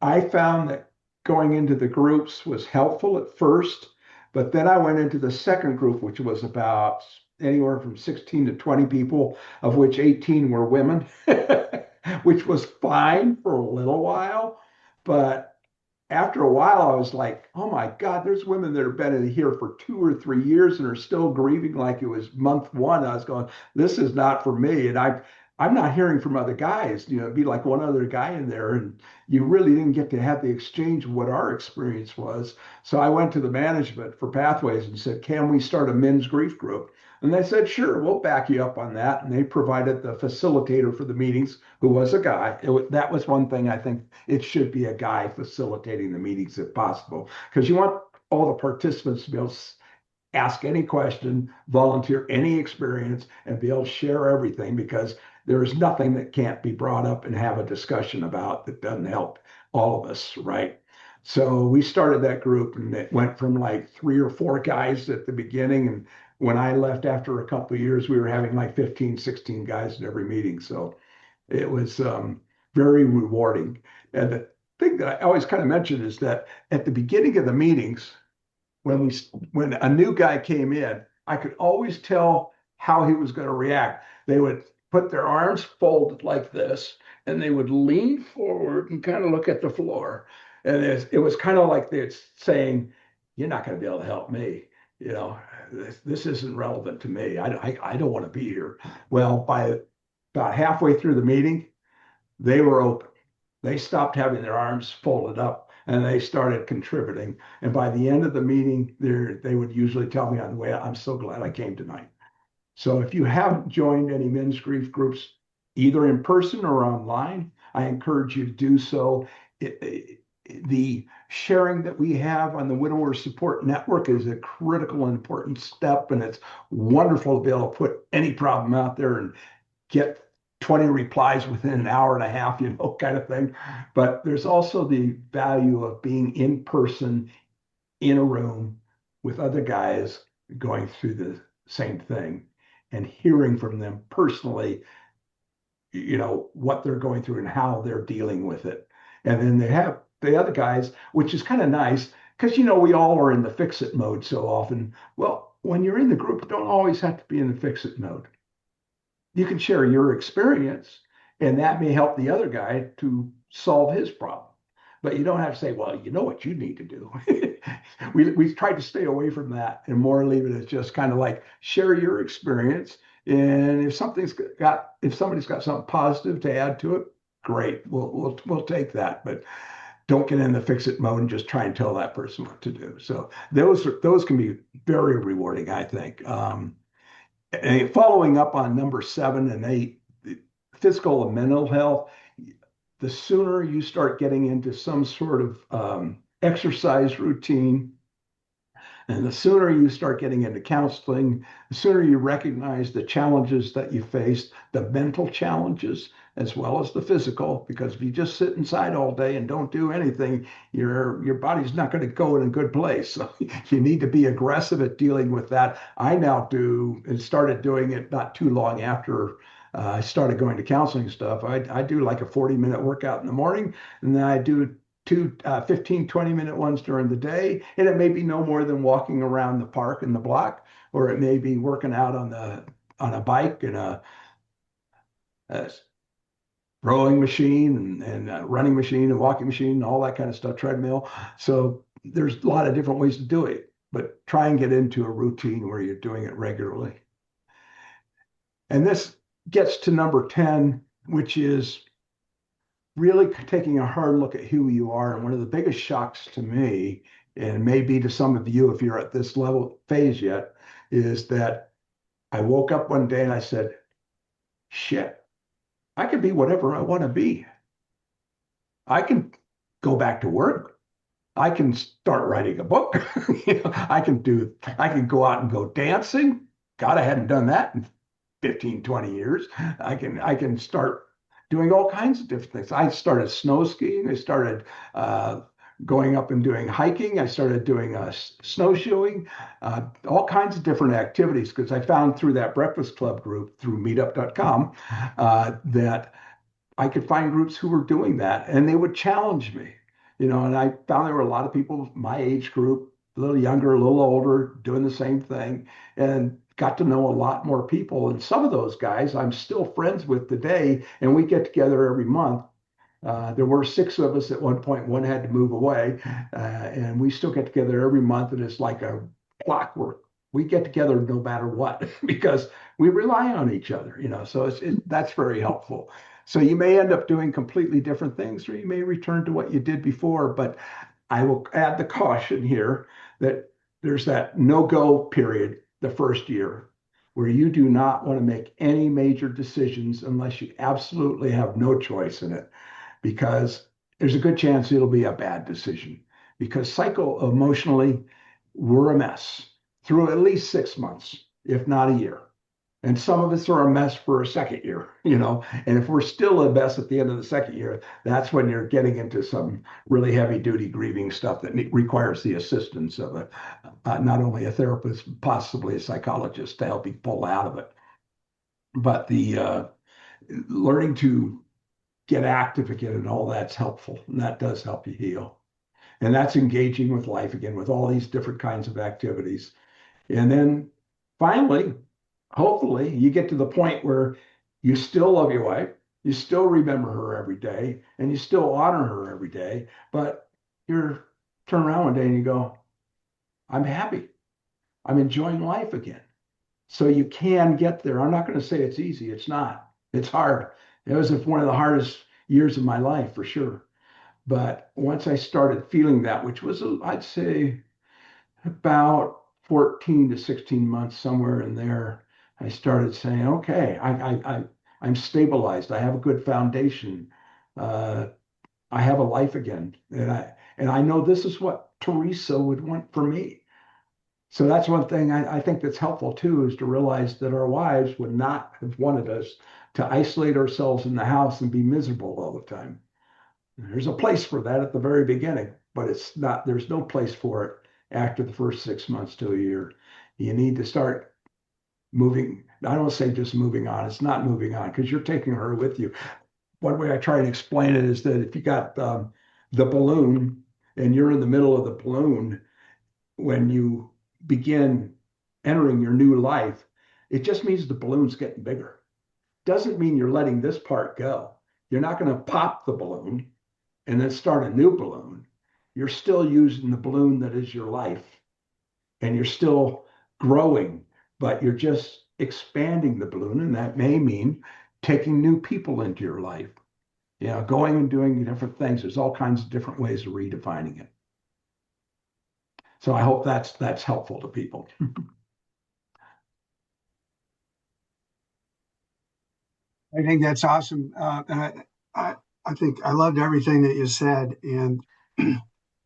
[SPEAKER 2] I found that going into the groups was helpful at first, but then I went into the second group, which was about anywhere from 16 to 20 people, of which 18 were women, which was fine for a little while. But after a while, I was like, oh my God, there's women that have been in here for 2 or 3 years and are still grieving like it was month one. I was going, this is not for me. And I'm not hearing from other guys, it'd be like one other guy in there. And you really didn't get to have the exchange of what our experience was. So I went to the management for Pathways and said, can we start a men's grief group? And they said, sure, we'll back you up on that. And they provided the facilitator for the meetings, who was a guy. That was one thing I think it should be a guy facilitating the meetings if possible, because you want all the participants to be able to ask any question, volunteer any experience, and be able to share everything because there is nothing that can't be brought up and have a discussion about that doesn't help all of us, right? So we started that group and it went from like 3 or 4 guys at the beginning. And when I left after a couple of years, we were having like 15, 16 guys at every meeting. So it was very rewarding. And the thing that I always kind of mention is that at the beginning of the meetings, when a new guy came in, I could always tell how he was going to react. They would put their arms folded like this, and they would lean forward and kind of look at the floor. And it was kind of like they're saying, "You're not going to be able to help me. You know, this isn't relevant to me. I don't want to be here." Well, by about halfway through the meeting, they were open. They stopped having their arms folded up and they started contributing. And by the end of the meeting, they would usually tell me on the way, I'm so glad I came tonight. So if you haven't joined any men's grief groups, either in person or online, I encourage you to do so. The sharing that we have on the Widower Support Network is a critical and important step, and it's wonderful to be able to put any problem out there and get 20 replies within an hour and a half, kind of thing. But there's also the value of being in person in a room with other guys going through the same thing and hearing from them personally, what they're going through and how they're dealing with it. And then they have the other guys, which is kind of nice because, we all are in the fix it mode so often. Well, when you're in the group, you don't always have to be in the fix it mode. You can share your experience, and that may help the other guy to solve his problem. But you don't have to say, well, you know what you need to do. we tried to stay away from that and more leave it as just kind of like share your experience. And if somebody's got something positive to add to it, great. We'll take that. But don't get in the fix it mode and just try and tell that person what to do. So those can be very rewarding, I think. And following up on number 7 and 8, physical and mental health, the sooner you start getting into some sort of exercise routine, and the sooner you start getting into counseling, the sooner you recognize the challenges that you faced, the mental challenges as well as the physical, because if you just sit inside all day and don't do anything, your body's not going to go in a good place. So you need to be aggressive at dealing with that. I now do and started doing it not too long after I started going to counseling stuff. I do like a 40-minute workout in the morning, and then I do two 15, 20-minute ones during the day. And it may be no more than walking around the park and the block, or it may be working out on a bike and a rowing machine and running machine and walking machine and all that kind of stuff, treadmill. So there's a lot of different ways to do it, but try and get into a routine where you're doing it regularly. And this gets to number 10, which is really taking a hard look at who you are. And one of the biggest shocks to me, and maybe to some of you if you're at this level phase yet, is that I woke up one day and I said, shit, I can be whatever I want to be. I can go back to work. I can start writing a book. I can go out and go dancing. God, I hadn't done that in 15, 20 years. I can start doing all kinds of different things. I started snow skiing. I started going up and doing hiking. I started doing snowshoeing, all kinds of different activities because I found through that Breakfast Club group through meetup.com that I could find groups who were doing that and they would challenge me, and I found there were a lot of people my age group, a little younger, a little older, doing the same thing and got to know a lot more people. And some of those guys I'm still friends with today, and we get together every month. There were 6 of us at one point. One had to move away, and we still get together every month, and it's like a clockwork. We get together no matter what because we rely on each other, so that's very helpful. So you may end up doing completely different things, or you may return to what you did before. But I will add the caution here that there's that no-go period the first year where you do not want to make any major decisions unless you absolutely have no choice in it, because there's a good chance it'll be a bad decision. Because psycho emotionally, we're a mess through at least 6 months, if not a year. And some of us are a mess for a second year, and if we're still a mess at the end of the second year, that's when you're getting into some really heavy duty grieving stuff that requires the assistance of not only a therapist, possibly a psychologist to help you pull out of it. But the learning to get active again and all that's helpful. And that does help you heal. And that's engaging with life again with all these different kinds of activities. And then finally, hopefully, you get to the point where you still love your wife, you still remember her every day, and you still honor her every day. But you're turn around one day and you go, I'm happy. I'm enjoying life again. So you can get there. I'm not going to say it's easy. It's not. It's hard. It was one of the hardest years of my life for sure. But once I started feeling that, which was, I'd say, about 14 to 16 months, somewhere in there, I started saying, okay, I'm stabilized. I have a good foundation. I have a life again. And I know this is what Theresa would want for me. So that's one thing I think that's helpful too, is to realize that our wives would not have wanted us to isolate ourselves in the house and be miserable all the time. There's a place for that at the very beginning, but there's no place for it after the first 6 months to a year. You need to start moving. I don't say just moving on. It's not moving on because you're taking her with you. One way I try to explain it is that if you got the balloon and you're in the middle of the balloon, when you begin entering your new life, it just means the balloon's getting bigger. Doesn't mean you're letting this part go. You're not going to pop the balloon and then start a new balloon. You're still using the balloon that is your life, and you're still growing, but you're just expanding the balloon. And that may mean taking new people into your life, going and doing different things. There's all kinds of different ways of redefining it. So I hope that's helpful to people.
[SPEAKER 1] I think that's awesome. And I think I loved everything that you said. And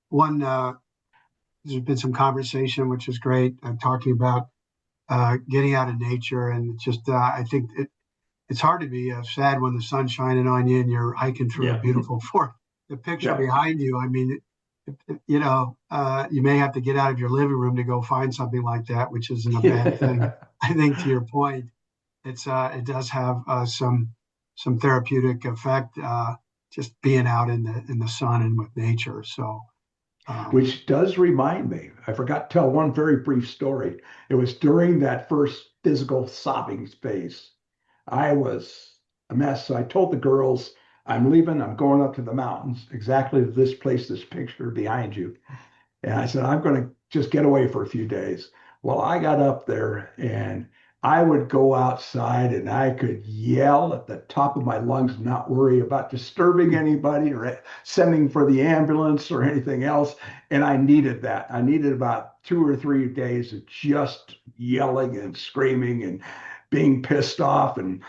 [SPEAKER 1] one, there's been some conversation, which is great, talking about getting out of nature. And just, I think it's hard to be sad when the sun's shining on you and you're hiking through a
[SPEAKER 2] Yeah.
[SPEAKER 1] beautiful forest. The picture
[SPEAKER 2] Yeah.
[SPEAKER 1] behind you, I mean, you may have to get out of your living room to go find something like that, which isn't a bad thing. I think to your point, it does have some therapeutic effect, just being out in the sun and with nature. So,
[SPEAKER 2] Which does remind me, I forgot to tell one very brief story. It was during that first physical sobbing phase. I was a mess. So I told the girls, I'm leaving. I'm going up to the mountains, exactly to this place, this picture behind you. And I said, I'm going to just get away for a few days. Well, I got up there and I would go outside and I could yell at the top of my lungs, not worry about disturbing anybody or sending for the ambulance or anything else. And I needed that. I needed about 2 or 3 days of just yelling and screaming and being pissed off and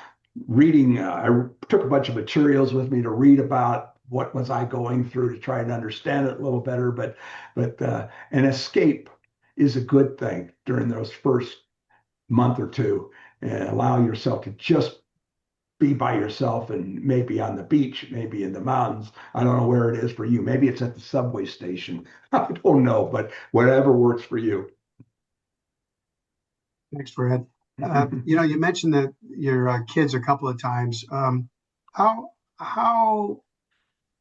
[SPEAKER 2] reading. I took a bunch of materials with me to read about what was I going through to try and understand it a little better. But an escape is a good thing during those first month or two, and allow yourself to just be by yourself and maybe on the beach, maybe in the mountains. I don't know where it is for you. Maybe it's at the subway station. I don't know, but whatever works for you.
[SPEAKER 1] Thanks, Fred. You mentioned that your kids a couple of times. How how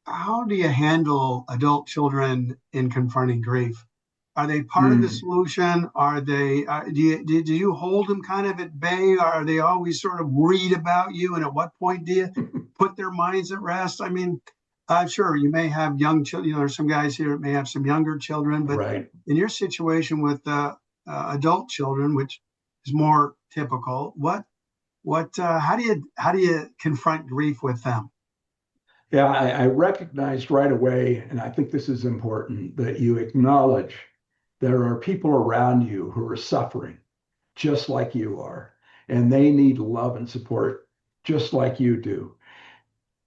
[SPEAKER 1] how do you handle adult children in confronting grief? Are they part of the
[SPEAKER 2] Hmm.
[SPEAKER 1] solution? Are they? Do you hold them kind of at bay? Are they always sort of worried about you? And at what point do you put their minds at rest? I mean, sure, you may have young children. There's some guys here that may have some younger children, but
[SPEAKER 2] Right.
[SPEAKER 1] in your situation with adult children, which is more typical, how do you confront grief with them?
[SPEAKER 2] Yeah, I recognized right away, and I think this is important, that you acknowledge there are people around you who are suffering just like you are, and they need love and support just like you do.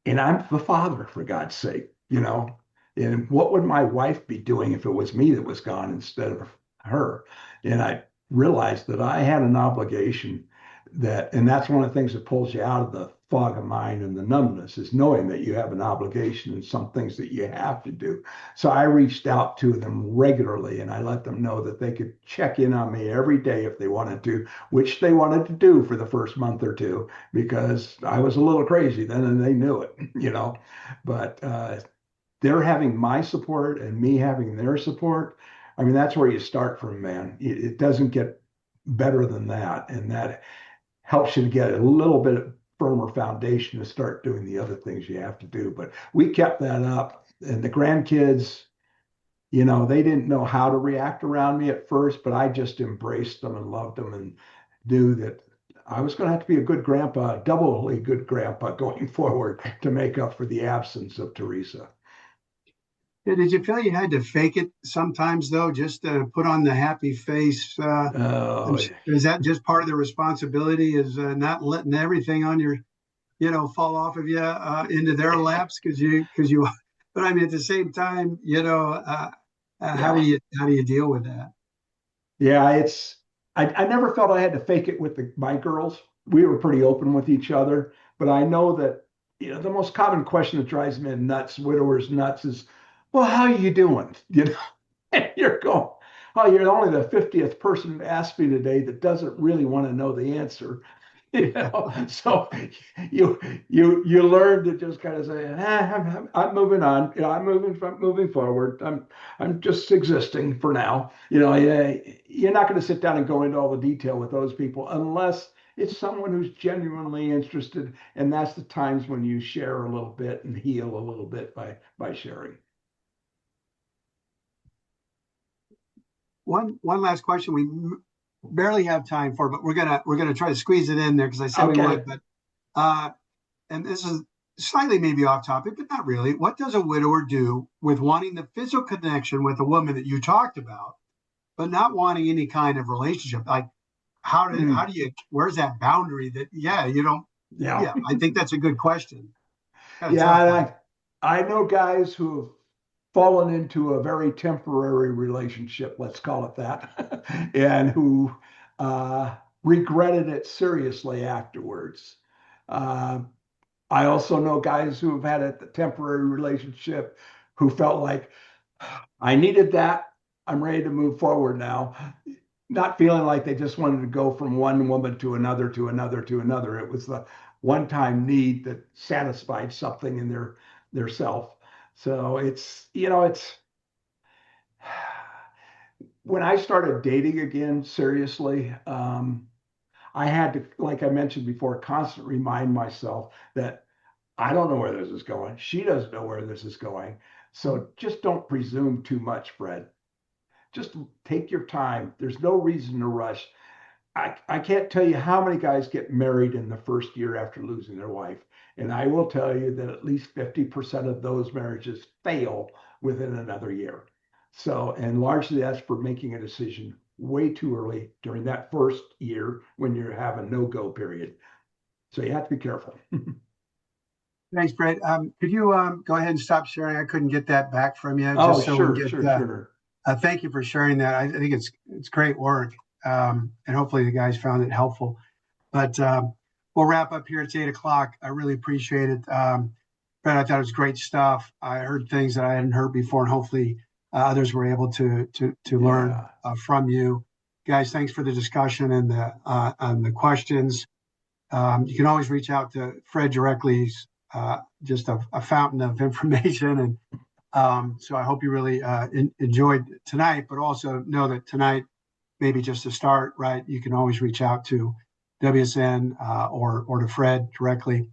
[SPEAKER 2] And I'm the father, for God's sake, you know. And what would my wife be doing if it was me that was gone instead of her? And I realized that I had an obligation that, and that's one of the things that pulls you out of the fog of mind and the numbness is knowing that you have an obligation and some things that you have to do. So I reached out to them regularly and I let them know that they could check in on me every day if they wanted to, which they wanted to do for the first month or two because I was a little crazy then and they knew it, you know. But they're having my support and me having their support. I mean, that's where you start from, man. It doesn't get better than that. And that helps you to get a little bit firmer foundation to start doing the other things you have to do. But we kept that up. And the grandkids, they didn't know how to react around me at first, but I just embraced them and loved them and knew that I was going to have to be a good grandpa, doubly good grandpa going forward to make up for the absence of Theresa.
[SPEAKER 1] Yeah, did you feel you had to fake it sometimes, though, just to put on the happy face?
[SPEAKER 2] Oh,
[SPEAKER 1] Is that just part of the responsibility? Is not letting everything on fall off of you into their laps because you. But I mean, at the same time, how do
[SPEAKER 2] yeah.
[SPEAKER 1] you deal with that?
[SPEAKER 2] Yeah, I never felt I had to fake it with my girls. We were pretty open with each other, but I know that the most common question that drives men nuts, widowers nuts, is, well, how are you doing? And you're going, oh, you're only the 50th person to ask me today that doesn't really want to know the answer. So you you learn to just kind of say, I'm moving on. I'm moving forward. I'm just existing for now. Yeah, you're not going to sit down and go into all the detail with those people unless it's someone who's genuinely interested, and that's the times when you share a little bit and heal a little bit by sharing.
[SPEAKER 1] One last question we barely have time for, but we're gonna try to squeeze it in there because I said we would.
[SPEAKER 2] Okay.
[SPEAKER 1] But uh, and this is slightly maybe off topic, but not really. What does a widower do with wanting the physical connection with a woman that you talked about, but not wanting any kind of relationship? Like, how
[SPEAKER 2] Mm,
[SPEAKER 1] do you? Where's that boundary? That you don't.
[SPEAKER 2] yeah.
[SPEAKER 1] Yeah, I think that's a good question. Kind of
[SPEAKER 2] Yeah,
[SPEAKER 1] tough
[SPEAKER 2] and
[SPEAKER 1] one.
[SPEAKER 2] I know guys who have fallen into a very temporary relationship, let's call it that, and who regretted it seriously afterwards. Uh, I also know guys who have had a temporary relationship who felt like, I needed that. I'm ready to move forward now. Not feeling like they just wanted to go from one woman to another to another to another. It was the one-time need that satisfied something in their self. So it's when I started dating again seriously, I had to, like I mentioned before, constantly remind myself that I don't know where this is going. She doesn't know where this is going. So just don't presume too much, Fred. Just take your time. There's no reason to rush. I can't tell you how many guys get married in the first year after losing their wife. And I will tell you that at least 50% of those marriages fail within another year. So, and largely that's for making a decision way too early during that first year when you have a no-go period. So you have to be careful.
[SPEAKER 1] Thanks, Fred. Could you go ahead and stop sharing? I couldn't get that back from you,
[SPEAKER 2] Oh,
[SPEAKER 1] just so we can
[SPEAKER 2] sure,
[SPEAKER 1] get.
[SPEAKER 2] sure, sure.
[SPEAKER 1] Thank you for sharing that. I think it's great work, and hopefully the guys found it helpful. But we'll wrap up here. It's 8 o'clock. I really appreciate it, Fred. I thought it was great stuff. I heard things that I hadn't heard before, and hopefully others were able to learn
[SPEAKER 2] Yeah.
[SPEAKER 1] from you, guys. Thanks for the discussion and the questions. You can always reach out to Fred directly. He's just a fountain of information. And so I hope you really enjoyed tonight, but also know that tonight, maybe just to start, right, you can always reach out to WSN or to Fred directly.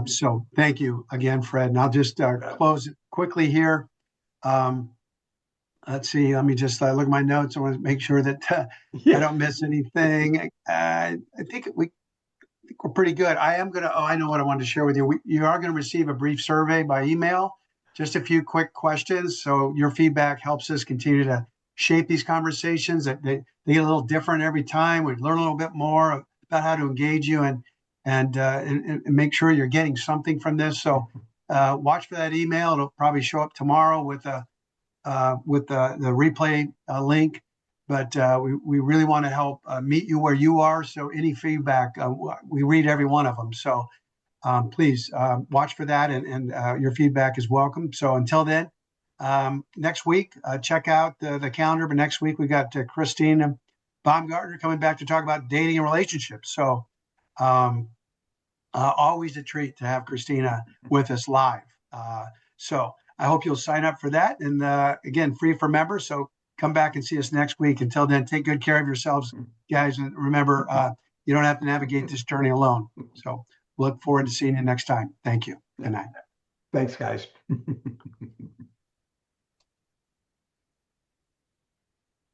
[SPEAKER 1] So thank you again, Fred. And I'll just close it quickly here. Let's see. Let me just look at my notes. I want to make sure that I don't miss anything. I think we're pretty good. I am going to, I know what I wanted to share with you. You are going to receive a brief survey by email, just a few quick questions. So your feedback helps us continue to shape these conversations. They get a little different every time. We learn a little bit more about how to engage you and make sure you're getting something from this. So watch for that email. It'll probably show up tomorrow with the replay link. But we really want to help meet you where you are. So any feedback, we read every one of them. So please watch for that, and your feedback is welcome. So until then, next week, check out the calendar. But next week, we got Christine Baumgartner coming back to talk about dating and relationships. So always a treat to have Christina with us live. So I hope you'll sign up for that. And again, free for members. So come back and see us next week. Until then, take good care of yourselves, guys. And remember, you don't have to navigate this journey alone. So look forward to seeing you next time. Thank you. Good night.
[SPEAKER 2] Thanks, guys.